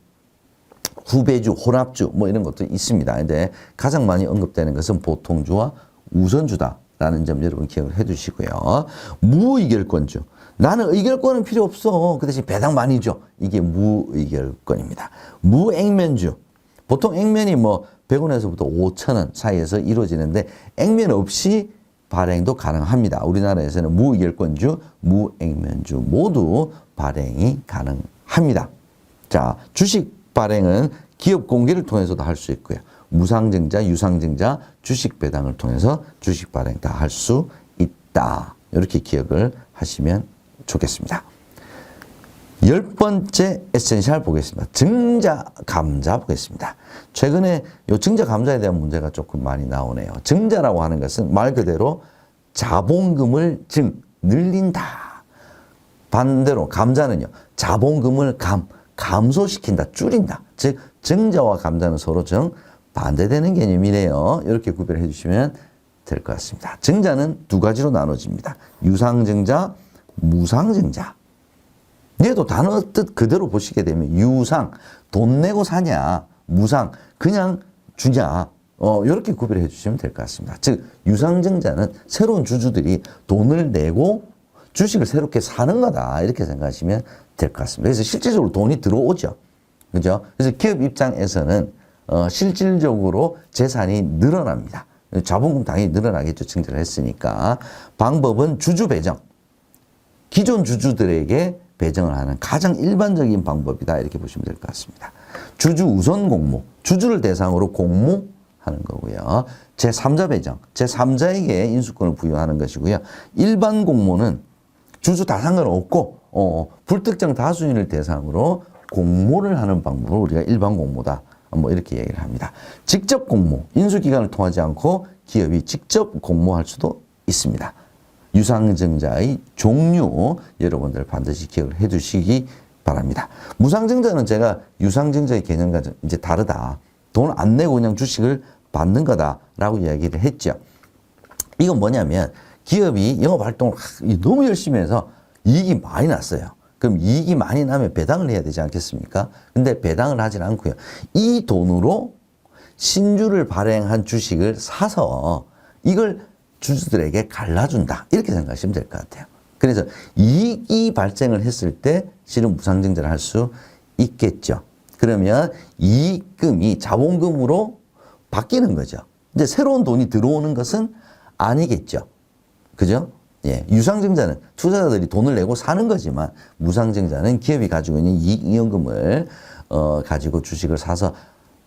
후배주, 혼합주 뭐 이런 것도 있습니다. 근데 가장 많이 언급되는 것은 보통주와 우선주다. 라는 점 여러분 기억을 해 두시고요. 무의결권주. 나는 의결권은 필요 없어. 그 대신 배당 많이 줘. 이게 무의결권입니다. 무액면주. 보통 액면이 뭐 100원에서부터 5,000원 사이에서 이루어지는데 액면 없이 발행도 가능합니다. 우리나라에서는 무의결권주, 무액면주 모두 발행이 가능합니다. 자, 주식 발행은 기업 공개를 통해서도 할 수 있고요. 무상증자, 유상증자, 주식 배당을 통해서 주식 발행 다 할 수 있다. 이렇게 기억을 하시면 좋겠습니다. 10번째 에센셜 보겠습니다. 증자, 감자 보겠습니다. 최근에 이 증자, 감자에 대한 문제가 조금 많이 나오네요. 증자라고 하는 것은 말 그대로 자본금을 늘린다. 반대로 감자는요, 자본금을 감소시킨다, 줄인다. 즉, 증자와 감자는 서로 반대되는 개념이래요. 이렇게 구별해 주시면 될 것 같습니다. 증자는 두 가지로 나눠집니다. 유상증자, 무상증자. 얘도 단어 뜻 그대로 보시게 되면 유상, 돈 내고 사냐, 무상, 그냥 주냐. 이렇게 구별해 주시면 될 것 같습니다. 즉, 유상증자는 새로운 주주들이 돈을 내고 주식을 새롭게 사는 거다. 이렇게 생각하시면 될 것 같습니다. 그래서 실질적으로 돈이 들어오죠. 그죠? 그래서 기업 입장에서는 실질적으로 재산이 늘어납니다. 자본금 당연히 늘어나겠죠. 증자를 했으니까. 방법은 주주 배정. 기존 주주들에게 배정을 하는 가장 일반적인 방법이다. 이렇게 보시면 될 것 같습니다. 주주 우선 공모. 주주를 대상으로 공모하는 거고요. 제3자 배정. 제3자에게 인수권을 부여하는 것이고요. 일반 공모는 주주 다 상관없고 불특정 다수인을 대상으로 공모를 하는 방법을 우리가 일반 공모다. 뭐 이렇게 얘기를 합니다. 직접 공모, 인수기관을 통하지 않고 기업이 직접 공모할 수도 있습니다. 유상증자의 종류 여러분들 반드시 기억을 해 두시기 바랍니다. 무상증자는 제가 유상증자의 개념과 이제 다르다. 돈 안 내고 그냥 주식을 받는 거다라고 이야기를 했죠. 이건 뭐냐면 기업이 영업활동을 너무 열심히 해서 이익이 많이 났어요. 그럼 이익이 많이 나면 배당을 해야 되지 않겠습니까? 근데 배당을 하진 않고요. 이 돈으로 신주를 발행한 주식을 사서 이걸 주주들에게 갈라준다. 이렇게 생각하시면 될 것 같아요. 그래서 이익이 발생을 했을 때 실은 무상증자를 할 수 있겠죠. 그러면 이익금이 자본금으로 바뀌는 거죠. 이제 새로운 돈이 들어오는 것은 아니겠죠. 그죠? 예, 유상증자는 투자자들이 돈을 내고 사는 거지만 무상증자는 기업이 가지고 있는 이익이익금을 가지고 주식을 사서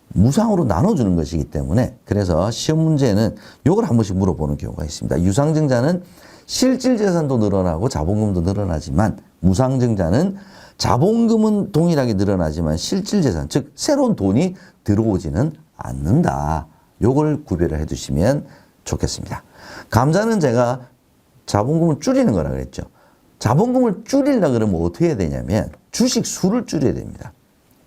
무상으로 나눠주는 것이기 때문에 그래서 시험 문제는 이걸 한 번씩 물어보는 경우가 있습니다. 유상증자는 실질 재산도 늘어나고 자본금도 늘어나지만 무상증자는 자본금은 동일하게 늘어나지만 실질 재산, 즉 새로운 돈이 들어오지는 않는다. 요걸 구별을 해 두시면 좋겠습니다. 감자는 제가 자본금을 줄이는 거라 그랬죠. 자본금을 줄이려고 그러면 어떻게 해야 되냐면 주식 수를 줄여야 됩니다.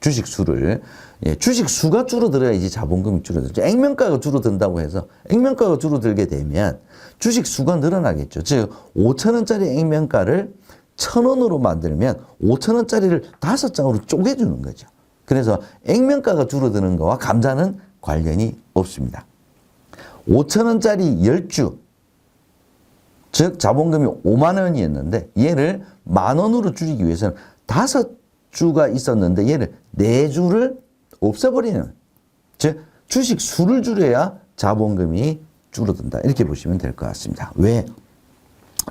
주식 수를. 예, 주식 수가 줄어들어야지 자본금이 줄어들죠. 액면가가 줄어든다고 해서 액면가가 줄어들게 되면 주식 수가 늘어나겠죠. 즉 5,000원짜리 액면가를 1,000원으로 만들면 5,000원짜리를 5장으로 쪼개주는 거죠. 그래서 액면가가 줄어드는 거와 감자는 관련이 없습니다. 5,000원짜리 10주, 즉 자본금이 5만 원이었는데 얘를 10,000원으로 줄이기 위해서는 5주가 있었는데 얘를 4주를 없애버리는, 즉 주식 수를 줄여야 자본금이 줄어든다. 이렇게 보시면 될 것 같습니다. 왜?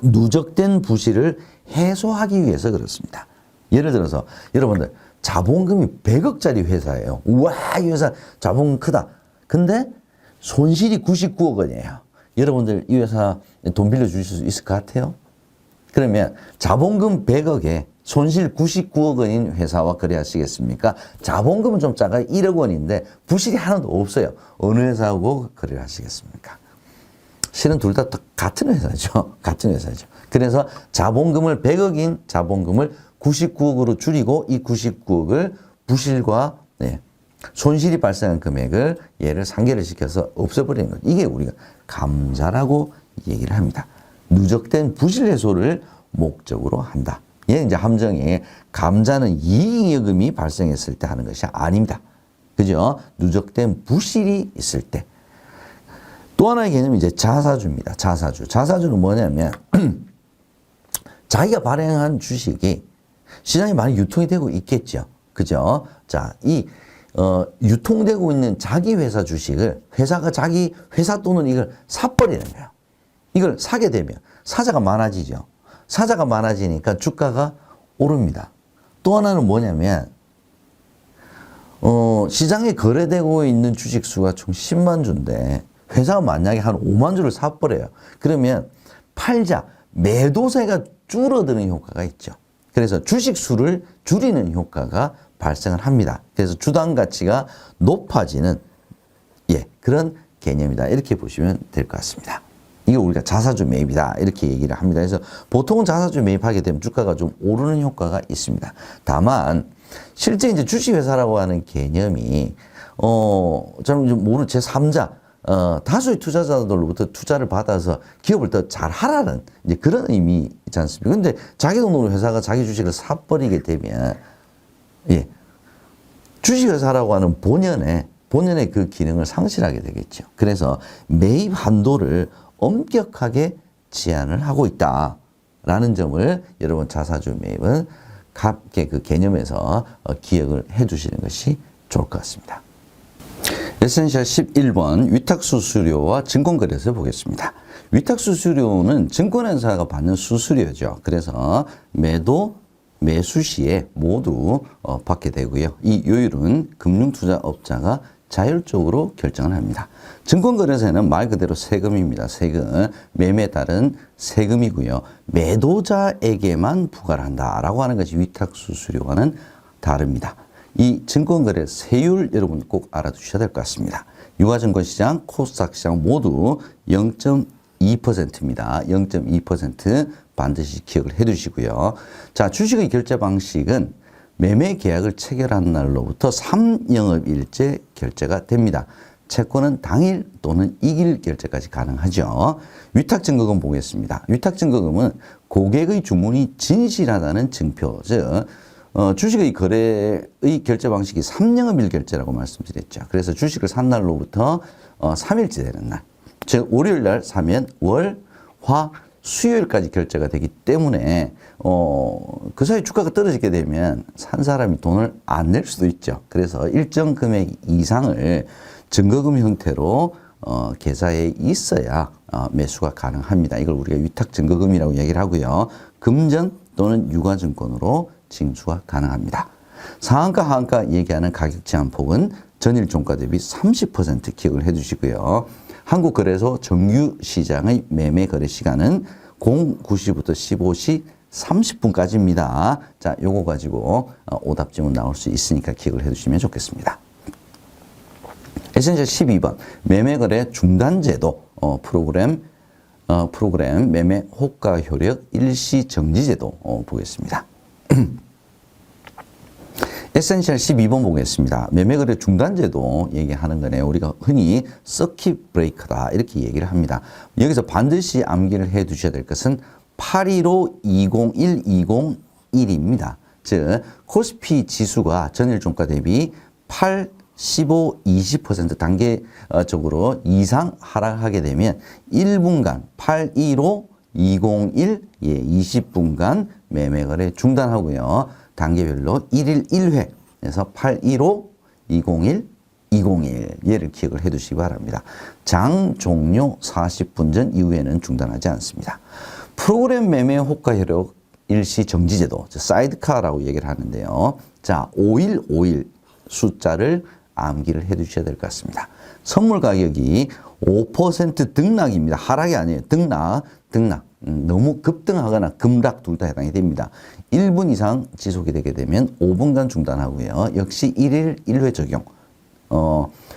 누적된 부실을 해소하기 위해서 그렇습니다. 예를 들어서 여러분들 자본금이 100억짜리 회사예요. 우와, 이 회사 자본금 크다. 근데 손실이 99억 원이에요. 여러분들 이 회사 돈 빌려주실 수 있을 것 같아요? 그러면 자본금 100억에 손실 99억 원인 회사와 거래하시겠습니까? 자본금은 좀 작아요. 1억 원인데 부실이 하나도 없어요. 어느 회사하고 거래를 하시겠습니까? 실은 둘 다 같은 회사죠. 같은 회사죠. 그래서 자본금을 100억인 자본금을 99억으로 줄이고 이 99억을 부실과 손실이 발생한 금액을 얘를 상계를 시켜서 없애버리는 거죠. 이게 우리가 감자라고 얘기를 합니다. 누적된 부실 해소를 목적으로 한다. 얘 이제 함정에 감자는 이익여금이 발생했을 때 하는 것이 아닙니다. 그죠? 누적된 부실이 있을 때. 또 하나의 개념이 이제 자사주입니다. 자사주. 자사주는 뭐냐면 자기가 발행한 주식이 시장에 많이 유통이 되고 있겠죠. 그죠? 자, 유통되고 있는 자기 회사 주식을 회사가 자기 회사 돈은 이걸 사버리는 거예요. 이걸 사게 되면 사자가 많아지죠. 사자가 많아지니까 주가가 오릅니다. 또 하나는 뭐냐면 시장에 거래되고 있는 주식 수가 총 10만 주인데 회사가 만약에 한 5만 주를 사버려요. 그러면 팔자, 매도세가 줄어드는 효과가 있죠. 그래서 주식 수를 줄이는 효과가 발생을 합니다. 그래서 주당 가치가 높아지는 그런 개념이다. 이렇게 보시면 될 것 같습니다. 이게 우리가 자사주 매입이다. 이렇게 얘기를 합니다. 그래서 보통은 자사주 매입하게 되면 주가가 좀 오르는 효과가 있습니다. 다만 실제 이제 주식회사라고 하는 개념이 저는 좀 모르는 제3자 다수의 투자자들로부터 투자를 받아서 기업을 더 잘하라는 이제 그런 의미이지 않습니까? 근데 자기 돈으로 회사가 자기 주식을 사버리게 되면 주식회사라고 하는 본연의 그 기능을 상실하게 되겠죠. 그래서 매입 한도를 엄격하게 제한을 하고 있다라는 점을 여러분 자사주 매입은 각계 그 개념에서 기억을 해 두시는 것이 좋을 것 같습니다. 에센셜 11번 위탁수수료와 증권거래소 보겠습니다. 위탁수수료는 증권회사가 받는 수수료죠. 그래서 매수 시에 모두 받게 되고요. 이 요율은 금융투자업자가 자율적으로 결정을 합니다. 증권거래소에는 말 그대로 세금입니다. 세금, 매매에 따른 세금이고요. 매도자에게만 부과를 한다라고 하는 것이 위탁수수료와는 다릅니다. 이 증권거래 세율 여러분 꼭 알아두셔야 될 것 같습니다. 유가증권시장, 코스닥시장 모두 0.2%입니다. 0.2% 반드시 기억을 해 두시고요. 자, 주식의 결제 방식은 매매 계약을 체결한 날로부터 3영업일째 결제가 됩니다. 채권은 당일 또는 이길 결제까지 가능하죠. 위탁증거금 보겠습니다. 위탁증거금은 고객의 주문이 진실하다는 증표, 즉 주식의 거래의 결제 방식이 3영업일 결제라고 말씀드렸죠. 그래서 주식을 산 날로부터 3일째 되는 날, 즉 월요일 날 사면 월, 화, 수요일까지 결제가 되기 때문에 그 사이 주가가 떨어지게 되면 산 사람이 돈을 안 낼 수도 있죠. 그래서 일정 금액 이상을 증거금 형태로 계좌에 있어야 매수가 가능합니다. 이걸 우리가 위탁증거금이라고 얘기를 하고요. 금전 또는 유가증권으로 징수가 가능합니다. 상한가 하한가 얘기하는 가격 제한폭은 전일 종가 대비 30% 기억을 해 주시고요. 한국거래소 정규시장의 매매 거래 시간은 09시부터 15시 30분까지입니다. 자, 요거 가지고 오답지문 나올 수 있으니까 기억을 해 두시면 좋겠습니다. 에센셜 12번 매매거래 중단제도 프로그램 매매 호가 효력 일시 정지제도 보겠습니다. 에센셜 12번 보겠습니다. 매매거래 중단제도 얘기하는 거네요. 우리가 흔히 서킷 브레이크다 이렇게 얘기를 합니다. 여기서 반드시 암기를 해 두셔야 될 것은 815, 201, 201입니다. 즉 코스피 지수가 전일 종가 대비 8, 15, 20% 단계적으로 이상 하락하게 되면 1분간 815, 201, 20분간 매매 거래 중단하고요. 단계별로 1일 1회에서 815, 201, 201 얘를 기억을 해 두시기 바랍니다. 장 종료 40분 전 이후에는 중단하지 않습니다. 프로그램 매매 호가 효력 일시 정지제도, 사이드카라고 얘기를 하는데요. 자, 5일 숫자를 암기를 해 두셔야 될 것 같습니다. 선물 가격이 5% 등락입니다. 하락이 아니에요. 등락. 너무 급등하거나 급락 둘 다 해당이 됩니다. 1분 이상 지속이 되게 되면 5분간 중단하고요. 역시 1일 1회 적용.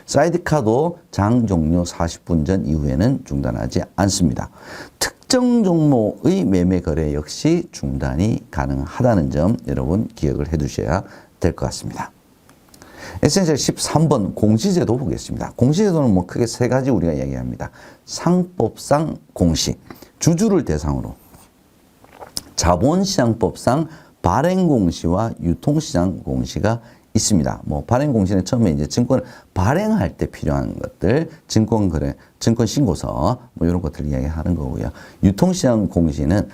사이드카도 장 종료 40분 전 이후에는 중단하지 않습니다. 특정 종목의 매매 거래 역시 중단이 가능하다는 점 여러분 기억을 해 두셔야 될 것 같습니다. 에센셜 13번 공시제도 보겠습니다. 공시제도는 뭐 크게 세 가지 우리가 이야기합니다. 상법상 공시, 주주를 대상으로, 자본시장법상 발행공시와 유통시장 공시가 있습니다. 뭐 발행공시는 처음에 이제 증권을 발행할 때 필요한 것들, 증권거래, 증권신고서 뭐 이런 것들을 이야기하는 거고요. 유통시장 공시는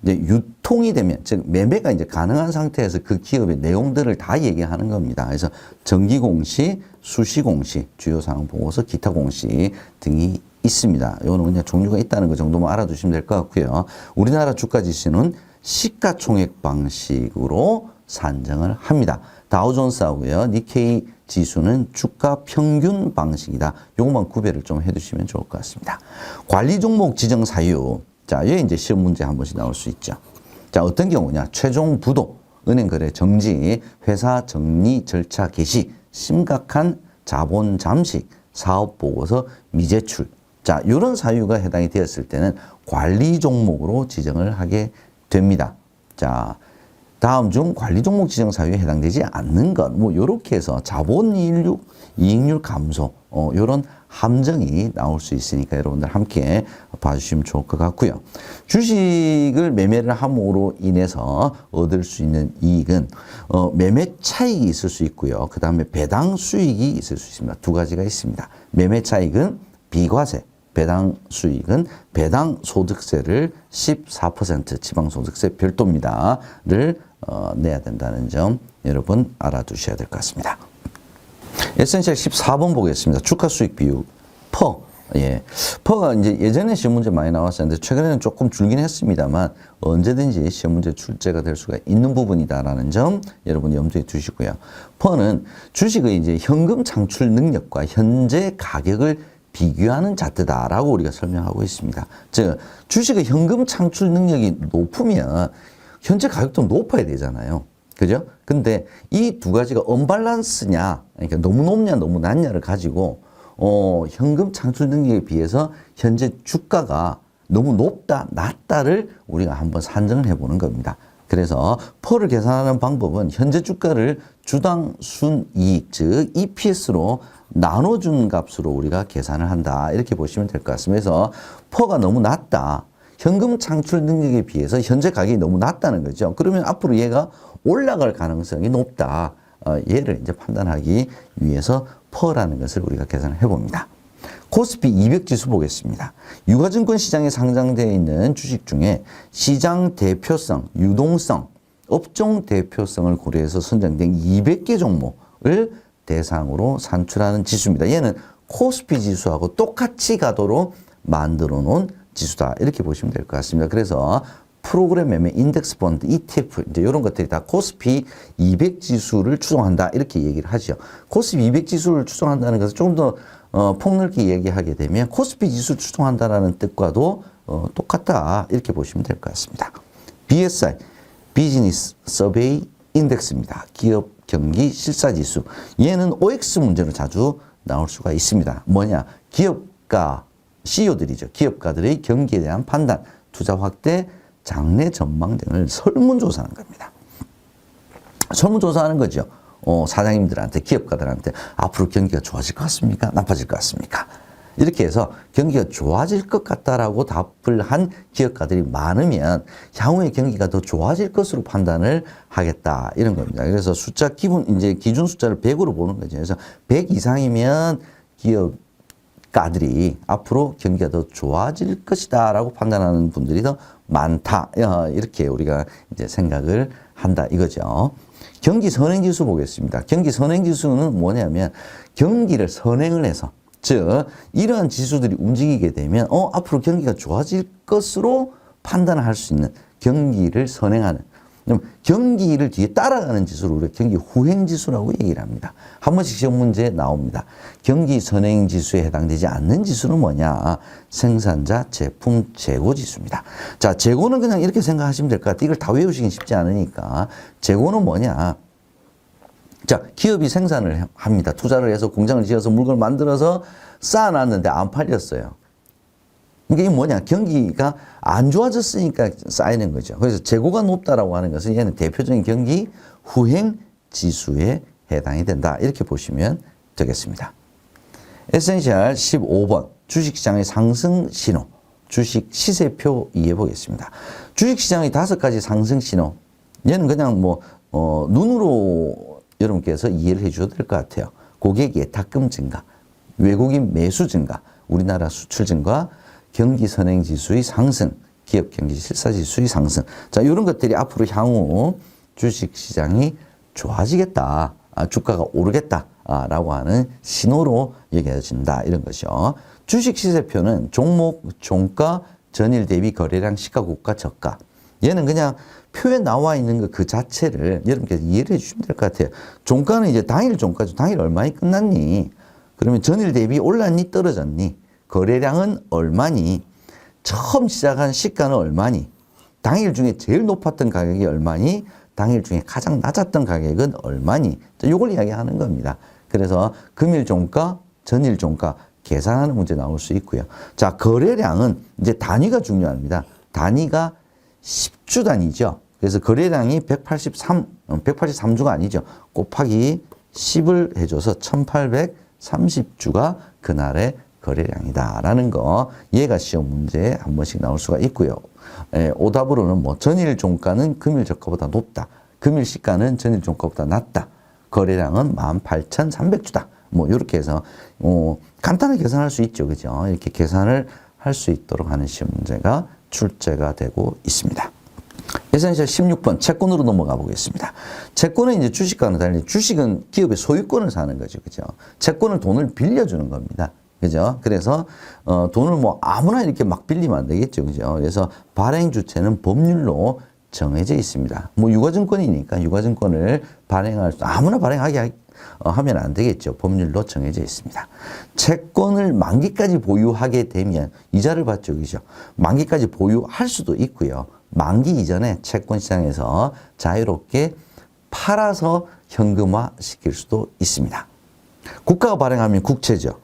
이제 유통이 되면, 즉 매매가 이제 가능한 상태에서 그 기업의 내용들을 다 얘기하는 겁니다. 그래서 정기공시, 수시공시, 주요사항 보고서, 기타 공시 등이 있습니다. 이거는 그냥 종류가 있다는 것 정도만 알아두시면 될 것 같고요. 우리나라 주가지수는 시가총액 방식으로 산정을 합니다. 다우존스하고요, 니케이 지수는 주가 평균 방식이다. 요것만 구별을 좀 해두시면 좋을 것 같습니다. 관리 종목 지정 사유. 자, 여기 이제 시험 문제 한 번씩 나올 수 있죠. 자, 어떤 경우냐? 최종 부도, 은행 거래 정지, 회사 정리 절차 개시, 심각한 자본 잠식, 사업 보고서 미제출. 자, 이런 사유가 해당이 되었을 때는 관리 종목으로 지정을 하게 됩니다. 자, 다음 중 관리 종목 지정 사유에 해당되지 않는 것, 뭐 이렇게 해서 자본 이익률 감소, 이런 함정이 나올 수 있으니까 여러분들 함께 봐주시면 좋을 것 같고요. 주식을 매매를 함으로 인해서 얻을 수 있는 이익은 매매 차익이 있을 수 있고요. 그 다음에 배당 수익이 있을 수 있습니다. 두 가지가 있습니다. 매매 차익은 비과세, 배당 수익은 배당 소득세를 14% 지방소득세 별도입니다.를 내야 된다는 점 여러분 알아두셔야 될 것 같습니다. 에센셜 14번 보겠습니다. 주가 수익 비율 퍼. 예. 퍼가 이제 예전에 시험 문제 많이 나왔었는데 최근에는 조금 줄긴 했습니다만 언제든지 시험 문제 출제가 될 수가 있는 부분이다라는 점 여러분 염두에 두시고요. 퍼는 주식의 이제 현금 창출 능력과 현재 가격을 비교하는 잣대다라고 우리가 설명하고 있습니다. 즉 주식의 현금 창출 능력이 높으면 현재 가격도 높아야 되잖아요. 그죠? 근데 이 두 가지가 언밸런스냐, 그러니까 너무 높냐, 너무 낮냐를 가지고, 현금 창출 능력에 비해서 현재 주가가 너무 높다, 낮다를 우리가 한번 산정을 해보는 겁니다. 그래서 퍼를 계산하는 방법은 현재 주가를 주당 순이익, 즉 EPS로 나눠준 값으로 우리가 계산을 한다. 이렇게 보시면 될 것 같습니다. 그래서 퍼가 너무 낮다. 현금 창출 능력에 비해서 현재 가격이 너무 낮다는 거죠. 그러면 앞으로 얘가 올라갈 가능성이 높다. 얘를 이제 판단하기 위해서 퍼라는 것을 우리가 계산을 해봅니다. 코스피 200 지수 보겠습니다. 유가증권 시장에 상장되어 있는 주식 중에 시장 대표성, 유동성, 업종 대표성을 고려해서 선정된 200개 종목을 대상으로 산출하는 지수입니다. 얘는 코스피 지수하고 똑같이 가도록 만들어 놓은 지수다. 이렇게 보시면 될 것 같습니다. 그래서 프로그램 매매 인덱스 펀드 ETF 이제 이런 것들이 다 코스피 200 지수를 추종한다. 이렇게 얘기를 하죠. 코스피 200 지수를 추종한다는 것을 조금 더 폭넓게 얘기하게 되면 코스피 지수를 추종한다라는 뜻과도 똑같다. 이렇게 보시면 될 것 같습니다. BSI 비즈니스 서베이 인덱스입니다. 기업 경기 실사 지수. 얘는 OX 문제로 자주 나올 수가 있습니다. 뭐냐? 기업가 CEO들이죠. 기업가들의 경기에 대한 판단, 투자 확대, 장래 전망 등을 설문조사하는 겁니다. 설문조사하는 거죠. 사장님들한테, 기업가들한테 앞으로 경기가 좋아질 것 같습니까? 나빠질 것 같습니까? 이렇게 해서 경기가 좋아질 것 같다라고 답을 한 기업가들이 많으면 향후에 경기가 더 좋아질 것으로 판단을 하겠다 이런 겁니다. 그래서 숫자 기준 숫자를 100으로 보는 거죠. 그래서 100 이상이면 기업가들이 앞으로 경기가 더 좋아질 것이다라고 판단하는 분들이 더 많다. 이렇게 우리가 이제 생각을 한다 이거죠. 경기 선행지수 보겠습니다. 경기 선행지수는 뭐냐면 경기를 선행을 해서 즉 이러한 지수들이 움직이게 되면 앞으로 경기가 좋아질 것으로 판단을 할 수 있는 경기를 선행하는 경기를 뒤에 따라가는 지수를 우리가 경기 후행지수라고 얘기를 합니다. 한 번씩 시험 문제에 나옵니다. 경기 선행지수에 해당되지 않는 지수는 뭐냐? 생산자 제품 재고지수입니다. 자, 재고는 그냥 이렇게 생각하시면 될 것 같아요. 이걸 다 외우시긴 쉽지 않으니까. 재고는 뭐냐? 자, 기업이 생산을 합니다. 투자를 해서 공장을 지어서 물건을 만들어서 쌓아놨는데 안 팔렸어요. 이게 뭐냐? 경기가 안 좋아졌으니까 쌓이는 거죠. 그래서 재고가 높다라고 하는 것은 얘는 대표적인 경기 후행 지수에 해당이 된다. 이렇게 보시면 되겠습니다. 에센셜 15번 주식시장의 상승 신호, 주식 시세표 이해 보겠습니다. 주식시장의 5가지 상승 신호. 얘는 그냥 눈으로 여러분께서 이해를 해주셔도 될 것 같아요. 고객 예탁금 증가, 외국인 매수 증가, 우리나라 수출 증가, 경기 선행 지수의 상승, 기업 경기 실사 지수의 상승. 자, 이런 것들이 앞으로 향후 주식 시장이 좋아지겠다, 주가가 오르겠다, 라고 하는 신호로 여겨진다. 이런 것이요. 주식 시세표는 종목, 종가, 전일 대비 거래량, 시가, 고가, 저가. 얘는 그냥 표에 나와 있는 것 그 자체를 여러분께서 이해를 해주시면 될 것 같아요. 종가는 이제 당일 종가죠. 당일 얼마에 끝났니? 그러면 전일 대비 올랐니? 떨어졌니? 거래량은 얼마니? 처음 시작한 시가는 얼마니? 당일 중에 제일 높았던 가격이 얼마니? 당일 중에 가장 낮았던 가격은 얼마니? 이걸 이야기하는 겁니다. 그래서 금일 종가, 전일 종가 계산하는 문제 나올 수 있고요. 자, 거래량은 이제 단위가 중요합니다. 단위가 10주 단위죠. 그래서 거래량이 183주가 아니죠. 곱하기 10을 해줘서 1830주가 그날의 거래량이다라는 거. 얘가 시험 문제에 한 번씩 나올 수가 있고요. 오답으로는 전일 종가는 금일 저가보다 높다. 금일 시가는 전일 종가보다 낮다. 거래량은 18,300주다. 이렇게 해서 간단하게 계산할 수 있죠. 그죠? 이렇게 계산을 할 수 있도록 하는 시험 문제가 출제가 되고 있습니다. 에센셜 16번 채권으로 넘어가 보겠습니다. 채권은 이제 주식과는 달리 주식은 기업의 소유권을 사는 거죠. 그죠? 채권은 돈을 빌려주는 겁니다. 그죠? 그래서 돈을 아무나 이렇게 막 빌리면 안 되겠죠. 그죠? 그래서 발행 주체는 법률로 정해져 있습니다. 유가증권이니까 유가증권을 발행할 수 아무나 발행하게 하면 안 되겠죠. 법률로 정해져 있습니다. 채권을 만기까지 보유하게 되면 이자를 받죠. 그죠? 만기까지 보유할 수도 있고요. 만기 이전에 채권 시장에서 자유롭게 팔아서 현금화 시킬 수도 있습니다. 국가가 발행하면 국채죠.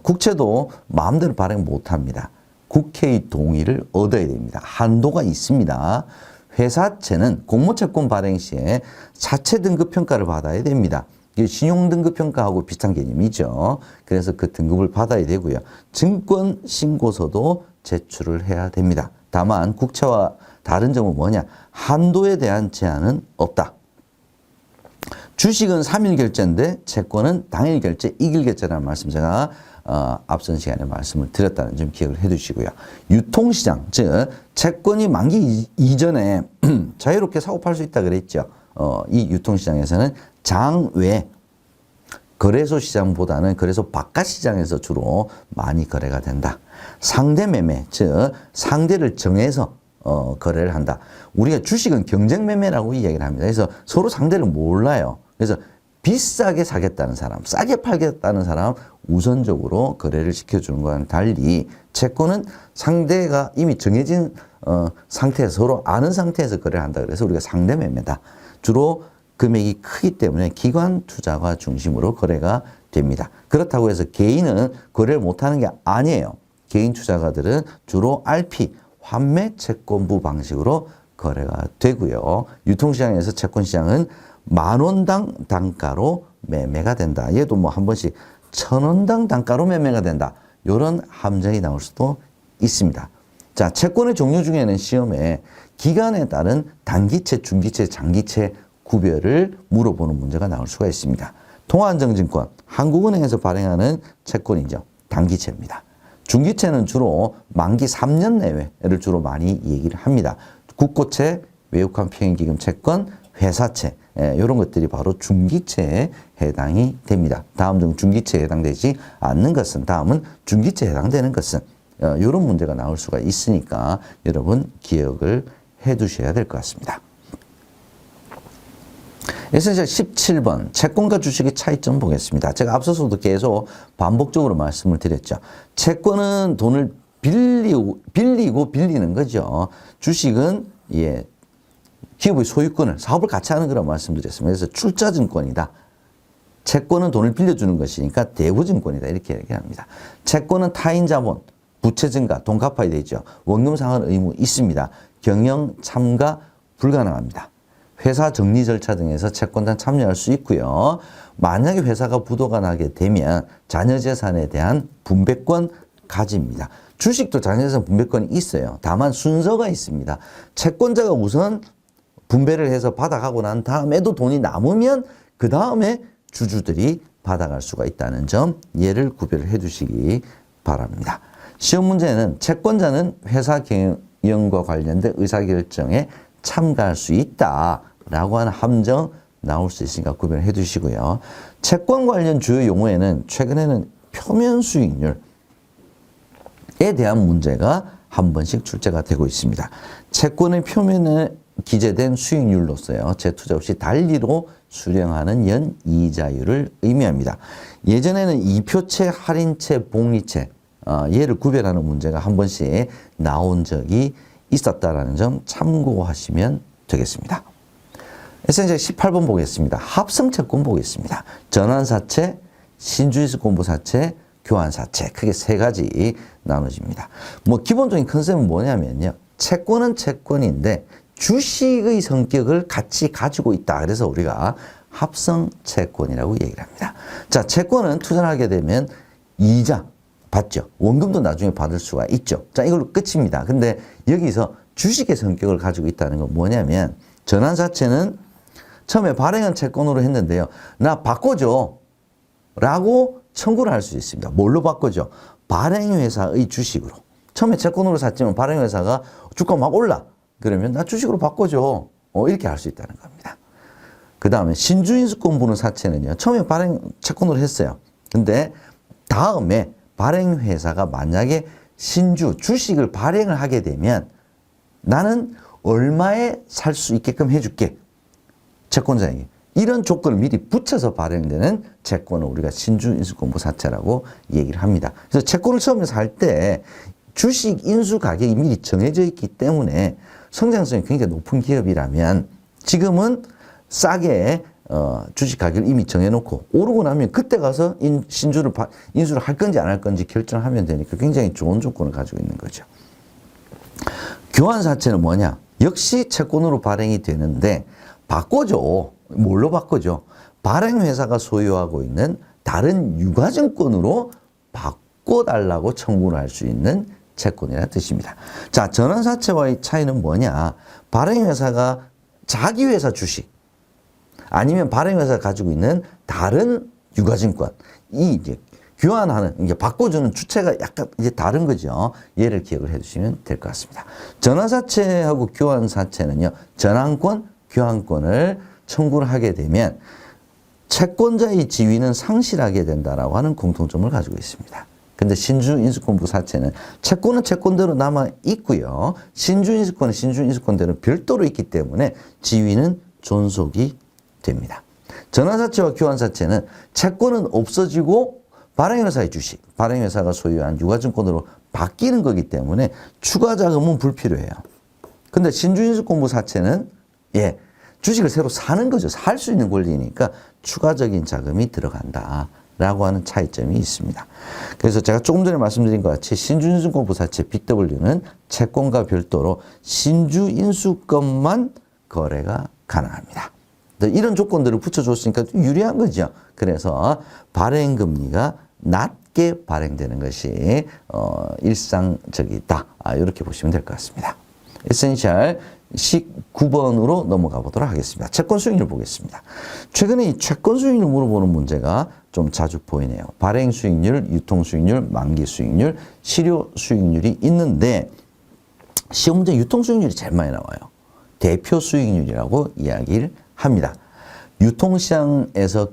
국채도 마음대로 발행 못합니다. 국회의 동의를 얻어야 됩니다. 한도가 있습니다. 회사채는 공모채권 발행 시에 자체 등급 평가를 받아야 됩니다. 이게 신용등급 평가하고 비슷한 개념이죠. 그래서 그 등급을 받아야 되고요. 증권 신고서도 제출을 해야 됩니다. 다만 국채와 다른 점은 뭐냐? 한도에 대한 제한은 없다. 주식은 3일 결제인데 채권은 당일 결제, 2일 결제라는 말씀 제가 앞선 시간에 말씀을 드렸다는 점 기억을 해 두시고요. 유통시장, 즉 채권이 만기 이전에 자유롭게 사고 팔 수 있다 그랬죠. 이 유통시장에서는 장외 거래소 시장보다는 거래소 바깥 시장에서 주로 많이 거래가 된다. 상대 매매, 즉 상대를 정해서 거래를 한다. 우리가 주식은 경쟁 매매라고 이야기를 합니다. 그래서 서로 상대를 몰라요. 그래서 비싸게 사겠다는 사람, 싸게 팔겠다는 사람 우선적으로 거래를 시켜주는 것과는 달리 채권은 상대가 이미 정해진 상태에서 서로 아는 상태에서 거래를 한다. 그래서 우리가 상대 매매다. 주로 금액이 크기 때문에 기관 투자가 중심으로 거래가 됩니다. 그렇다고 해서 개인은 거래를 못하는 게 아니에요. 개인 투자가들은 주로 RP, 환매 채권부 방식으로 거래가 되고요. 유통시장에서 채권시장은 10,000원당 단가로 매매가 된다. 얘도 한 번씩 1,000원당 단가로 매매가 된다. 이런 함정이 나올 수도 있습니다. 자, 채권의 종류 중에는 시험에 기간에 따른 단기채, 중기채, 장기채 구별을 물어보는 문제가 나올 수가 있습니다. 통화안정증권, 한국은행에서 발행하는 채권이죠. 단기채입니다. 중기채는 주로 만기 3년 내외를 주로 많이 얘기를 합니다. 국고채, 외국환 평행기금 채권, 회사채 이런 것들이 바로 중기채에 해당이 됩니다. 다음 중 중기채에 해당되지 않는 것은 다음은 중기채에 해당되는 것은 이런 문제가 나올 수가 있으니까 여러분 기억을 해 두셔야 될 것 같습니다. 에센셜 17번 채권과 주식의 차이점 보겠습니다. 제가 앞서서도 계속 반복적으로 말씀을 드렸죠. 채권은 돈을 빌리고 빌리는 거죠. 주식은 기업의 소유권을 사업을 같이 하는 거라고 말씀드렸습니다. 그래서 출자증권이다. 채권은 돈을 빌려주는 것이니까 대부증권이다. 이렇게 얘기합니다. 채권은 타인 자본, 부채 증가, 돈 갚아야 되죠. 원금 상환 의무 있습니다. 경영 참가 불가능합니다. 회사 정리 절차 등에서 채권단 참여할 수 있고요. 만약에 회사가 부도가 나게 되면 자녀 재산에 대한 분배권 가집니다. 주식도 자녀 재산 분배권이 있어요. 다만 순서가 있습니다. 채권자가 우선 분배를 해서 받아가고 난 다음에도 돈이 남으면 그 다음에 주주들이 받아갈 수가 있다는 점 얘를 구별을 해 두시기 바랍니다. 시험 문제는 채권자는 회사 경영과 관련된 의사결정에 참가할 수 있다라고 하는 함정 나올 수 있으니까 구별해 두시고요. 채권 관련 주요 용어에는 최근에는 표면 수익률에 대한 문제가 한 번씩 출제가 되고 있습니다. 채권의 표면에 기재된 수익률로서요. 재투자 없이 단리로 수령하는 연이자율을 의미합니다. 예전에는 이표채, 할인채, 복리채 얘를 구별하는 문제가 한 번씩 나온 적이 있었다라는 점 참고하시면 되겠습니다. 에센셜 18번 보겠습니다. 합성채권 보겠습니다. 전환사채, 신주식공부사채, 교환사채 크게 세 가지 나눠집니다. 기본적인 컨셉은 뭐냐면요. 채권은 채권인데 주식의 성격을 같이 가지고 있다. 그래서 우리가 합성채권이라고 얘기를 합니다. 자, 채권은 투자를 하게 되면 이자 받죠. 원금도 나중에 받을 수가 있죠. 자, 이걸로 끝입니다. 근데 여기서 주식의 성격을 가지고 있다는 건 뭐냐면 전환사채는 처음에 발행한 채권으로 했는데요. 나 바꿔줘 라고 청구를 할 수 있습니다. 뭘로 바꿔줘? 발행회사의 주식으로. 처음에 채권으로 샀지만 발행회사가 주가 막 올라. 그러면 나 주식으로 바꿔줘. 이렇게 할 수 있다는 겁니다. 그 다음에 신주인수권부는 사채는요. 처음에 발행 채권으로 했어요. 근데 다음에 발행회사가 만약에 주식을 발행을 하게 되면 나는 얼마에 살 수 있게끔 해줄게. 채권자에게. 이런 조건을 미리 붙여서 발행되는 채권을 우리가 신주인수권부 사채라고 얘기를 합니다. 그래서 채권을 처음에 살 때 주식 인수 가격이 미리 정해져 있기 때문에 성장성이 굉장히 높은 기업이라면 지금은 싸게 주식 가격을 이미 정해놓고 오르고 나면 그때 가서 인수를 할 건지 안 할 건지 결정하면 되니까 굉장히 좋은 조건을 가지고 있는 거죠. 교환사채는 뭐냐? 역시 채권으로 발행이 되는데 바꿔줘. 뭘로 바꿔줘? 발행회사가 소유하고 있는 다른 유가증권으로 바꿔달라고 청구를 할 수 있는 채권이라는 뜻입니다. 자, 전환사채와의 차이는 뭐냐? 발행회사가 자기 회사 주식 아니면 발행회사가 가지고 있는 다른 유가증권 이제 교환하는 이제 바꿔주는 주체가 약간 이제 다른 거죠. 얘를 기억을 해주시면 될 것 같습니다. 전환사채하고 교환사채는요, 전환권, 교환권을 청구를 하게 되면 채권자의 지위는 상실하게 된다라고 하는 공통점을 가지고 있습니다. 근데 신주인수권부 사채는 채권은 채권대로 남아 있고요. 신주인수권은 신주인수권대로 별도로 있기 때문에 지위는 존속이 됩니다. 전환사채와 교환사채는 채권은 없어지고 발행회사의 주식, 발행회사가 소유한 유가증권으로 바뀌는 거기 때문에 추가 자금은 불필요해요. 근데 신주인수권부 사채는 주식을 새로 사는 거죠. 살 수 있는 권리니까 추가적인 자금이 들어간다라고 하는 차이점이 있습니다. 그래서 제가 조금 전에 말씀드린 것 같이 신주인수권부 사채 BW는 채권과 별도로 신주인수권만 거래가 가능합니다. 이런 조건들을 붙여줬으니까 유리한 거죠. 그래서 발행금리가 함께 발행되는 것이 일상적이다. 이렇게 보시면 될 것 같습니다. 에센셜 19번으로 넘어가 보도록 하겠습니다. 채권 수익률 보겠습니다. 최근에 이 채권 수익률 물어보는 문제가 좀 자주 보이네요. 발행 수익률, 유통 수익률, 만기 수익률, 실효 수익률이 있는데 시험 문제 유통 수익률이 제일 많이 나와요. 대표 수익률이라고 이야기를 합니다. 유통시장에서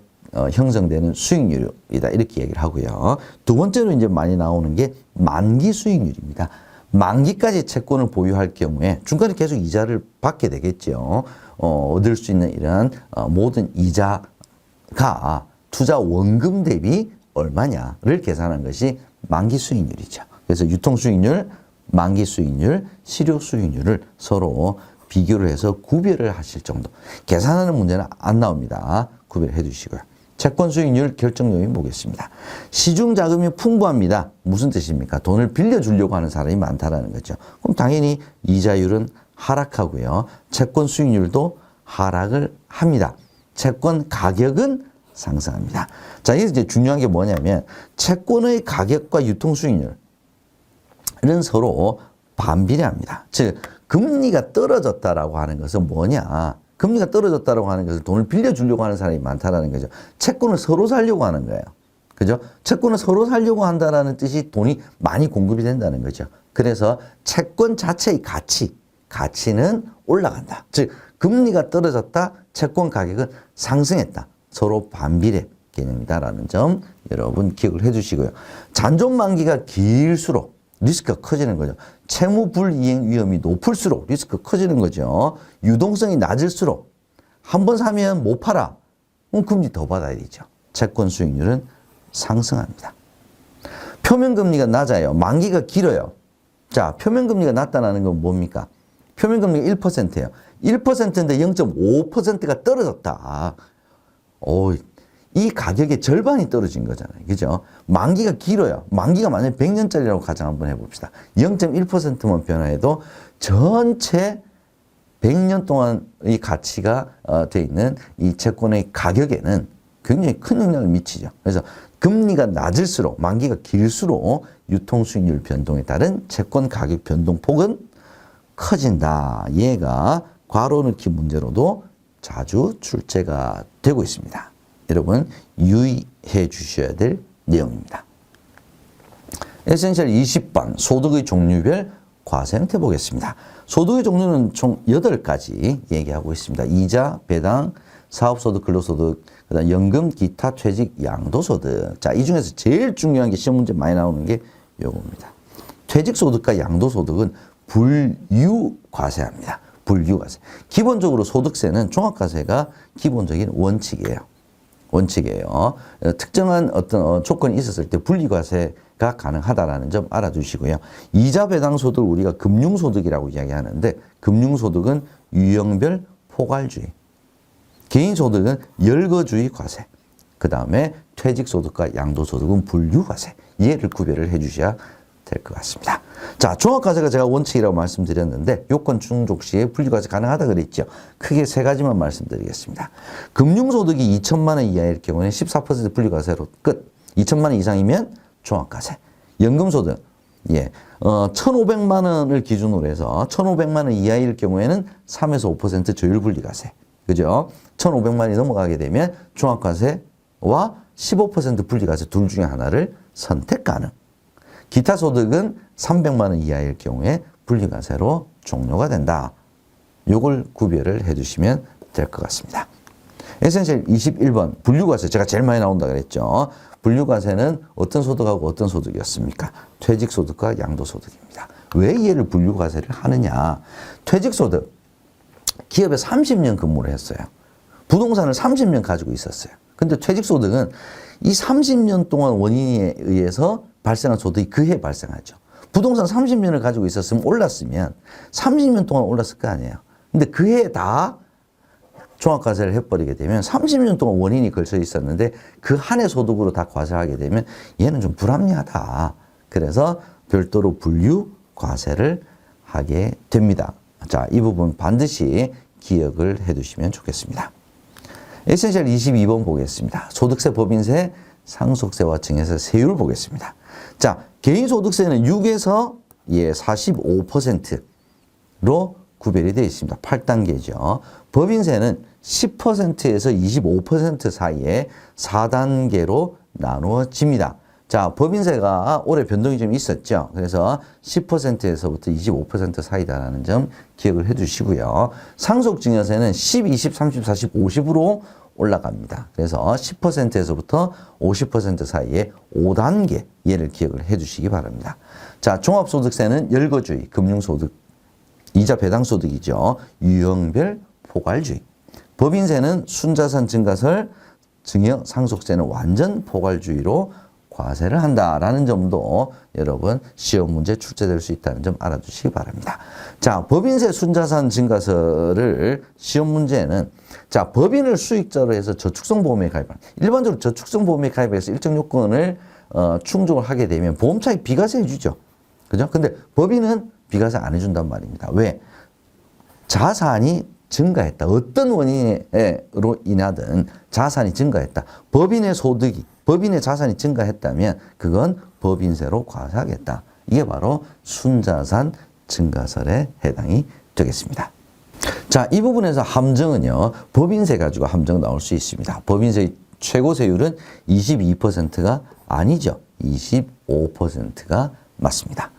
형성되는 수익률이다. 이렇게 얘기를 하고요. 두 번째로 이제 많이 나오는 게 만기 수익률입니다. 만기까지 채권을 보유할 경우에 중간에 계속 이자를 받게 되겠죠. 얻을 수 있는 이러한 모든 이자가 투자 원금 대비 얼마냐를 계산한 것이 만기 수익률이죠. 그래서 유통 수익률, 만기 수익률, 실효 수익률을 서로 비교를 해서 구별을 하실 정도. 계산하는 문제는 안 나옵니다. 구별해 주시고요. 채권 수익률 결정 요인 보겠습니다. 시중 자금이 풍부합니다. 무슨 뜻입니까? 돈을 빌려주려고 하는 사람이 많다라는 거죠. 그럼 당연히 이자율은 하락하고요. 채권 수익률도 하락을 합니다. 채권 가격은 상승합니다. 자, 여기서 이제 중요한 게 뭐냐면 채권의 가격과 유통 수익률은 서로 반비례합니다. 즉 금리가 떨어졌다라고 하는 것은 뭐냐? 금리가 떨어졌다라고 하는 것은 돈을 빌려주려고 하는 사람이 많다라는 거죠. 채권을 서로 살려고 하는 거예요. 그죠? 채권을 서로 살려고 한다라는 뜻이 돈이 많이 공급이 된다는 거죠. 그래서 채권 자체의 가치는 올라간다. 즉 금리가 떨어졌다, 채권 가격은 상승했다. 서로 반비례 개념이다라는 점 여러분 기억을 해 주시고요. 잔존 만기가 길수록 리스크가 커지는 거죠. 채무 불이행 위험이 높을수록 리스크가 커지는 거죠. 유동성이 낮을수록 한 번 사면 못 팔아. 그럼 금리 더 받아야 되죠. 채권 수익률은 상승합니다. 표면금리가 낮아요. 만기가 길어요. 자, 표면금리가 낮다는 건 뭡니까? 표면금리가 1%예요. 1%인데 0.5%가 떨어졌다. 이 가격의 절반이 떨어진 거잖아요. 그죠? 만기가 길어요. 만기가 만약에 100년짜리라고 가정 한번 해봅시다. 0.1%만 변화해도 전체 100년 동안의 가치가 돼 있는 이 채권의 가격에는 굉장히 큰 영향을 미치죠. 그래서 금리가 낮을수록, 만기가 길수록 유통수익률 변동에 따른 채권 가격 변동폭은 커진다. 얘가 괄호 넣기 문제로도 자주 출제가 되고 있습니다. 여러분 유의해 주셔야 될 내용입니다. 에센셜 20번 소득의 종류별 과세 형태 보겠습니다. 소득의 종류는 총 8가지 얘기하고 있습니다. 이자, 배당, 사업소득, 근로소득, 그다음 연금, 기타, 퇴직, 양도소득. 자, 이 중에서 제일 중요한 게 시험 문제 많이 나오는 게 요겁니다. 퇴직소득과 양도소득은 분류과세합니다. 분류과세. 기본적으로 소득세는 종합과세가 기본적인 원칙이에요. 특정한 어떤 조건이 있었을 때 분리과세가 가능하다라는 점 알아두시고요. 이자 배당 소득을 우리가 금융소득이라고 이야기하는데 금융소득은 유형별 포괄주의, 개인소득은 열거주의 과세, 그 다음에 퇴직소득과 양도소득은 분류과세. 얘를 구별을 해 주셔야 될 것 같습니다. 자, 종합과세가 제가 원칙이라고 말씀드렸는데 요건 충족 시에 분리과세 가능하다 그랬죠. 크게 3가지만 말씀드리겠습니다. 금융소득이 2천만 원 이하일 경우에는 14% 분리과세로 끝. 2천만 원 이상이면 종합과세. 연금소득 1,500만 원을 기준으로 해서 1,500만 원 이하일 경우에는 3에서 5% 조율 분리과세. 그죠? 1,500만 원이 넘어가게 되면 종합과세와 15% 분리과세 둘 중에 하나를 선택 가능. 기타 소득은 300만 원 이하일 경우에 분리과세로 종료가 된다. 요걸 구별을 해주시면 될 것 같습니다. 에센셜 21번 분류과세 제가 제일 많이 나온다 그랬죠. 분류과세는 어떤 소득하고 어떤 소득이었습니까? 퇴직소득과 양도소득입니다. 왜 얘를 분류과세를 하느냐? 퇴직소득 기업에 30년 근무를 했어요. 부동산을 30년 가지고 있었어요. 근데 퇴직소득은 이 30년 동안 원인에 의해서 발생한 소득이 그 해에 발생하죠. 부동산 30년을 가지고 있었으면 올랐으면 30년 동안 올랐을 거 아니에요. 근데 그 해에 다 종합과세를 해버리게 되면 30년 동안 원인이 걸쳐 있었는데 그 한 해 소득으로 다 과세하게 되면 얘는 좀 불합리하다. 그래서 별도로 분류과세를 하게 됩니다. 자, 이 부분 반드시 기억을 해 두시면 좋겠습니다. 에센셜 22번 보겠습니다. 소득세, 법인세, 상속세와 증여세 세율을 보겠습니다. 자, 개인소득세는 6에서 45%로 구별이 되어 있습니다. 8단계죠. 법인세는 10%에서 25% 사이에 4단계로 나누어집니다. 자, 법인세가 올해 변동이 좀 있었죠. 그래서 10%에서부터 25% 사이다라는 점 기억을 해 두시고요. 상속증여세는 10, 20, 30, 40, 50으로 올라갑니다. 그래서 10%에서부터 50% 사이에 5단계 얘를 기억을 해 주시기 바랍니다. 자, 종합소득세는 열거주의, 금융소득, 이자 배당소득이죠. 유형별 포괄주의. 법인세는 순자산 증가설, 증여 상속세는 완전 포괄주의로 과세를 한다라는 점도 여러분 시험 문제 출제될 수 있다는 점 알아두시기 바랍니다. 자, 법인세 순자산 증가설을 시험 문제는 자, 법인을 수익자로 해서 저축성보험에 가입하는 일반적으로 저축성보험에 가입해서 일정 요건을 충족을 하게 되면 보험차익 비과세 해주죠. 그죠? 근데 법인은 비과세 안 해준단 말입니다. 왜? 자산이 증가했다. 어떤 원인으로 인하든 자산이 증가했다. 법인의 소득이, 법인의 자산이 증가했다면 그건 법인세로 과세하겠다. 이게 바로 순자산 증가설에 해당이 되겠습니다. 자, 이 부분에서 함정은요. 법인세 가지고 함정 나올 수 있습니다. 법인세 최고 세율은 22%가 아니죠. 25%가 맞습니다.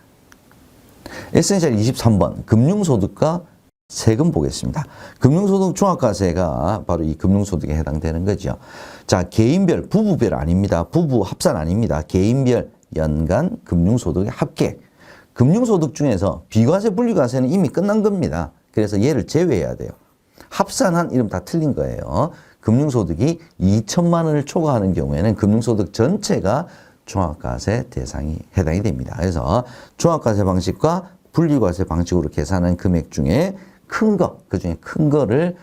에센셜 23번 금융소득과 세금 보겠습니다. 금융소득 종합과세가 바로 이 금융소득에 해당되는 거죠. 자, 개인별, 부부별 아닙니다. 부부 합산 아닙니다. 개인별 연간 금융소득의 합계. 금융소득 중에서 비과세, 분리과세는 이미 끝난 겁니다. 그래서 얘를 제외해야 돼요. 합산한 이름 다 틀린 거예요. 금융소득이 2천만 원을 초과하는 경우에는 금융소득 전체가 종합과세 대상이 해당이 됩니다. 그래서 종합과세 방식과 분리과세 방식으로 계산한 금액 중에 큰 거, 그 중에 큰 거를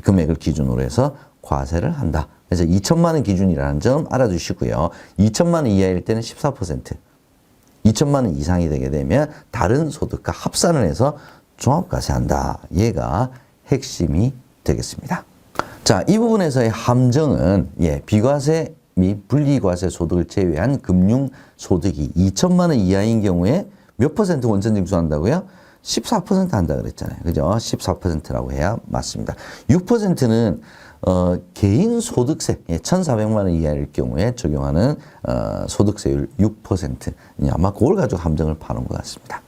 금액을 기준으로 해서 과세를 한다. 그래서 2천만 원 기준이라는 점 알아두시고요. 2천만 원 이하일 때는 14%, 2천만 원 이상이 되게 되면 다른 소득과 합산을 해서 종합과세한다. 얘가 핵심이 되겠습니다. 자, 이 부분에서의 함정은 비과세 및 분리과세 소득을 제외한 금융소득이 2천만 원 이하인 경우에 몇 퍼센트 원천 징수한다고요? 14% 한다 그랬잖아요. 그죠? 14%라고 해야 맞습니다. 6%는 개인 소득세 1,400만 원 이하일 경우에 적용하는 소득세율 6%. 아마 그걸 가지고 함정을 파는 것 같습니다.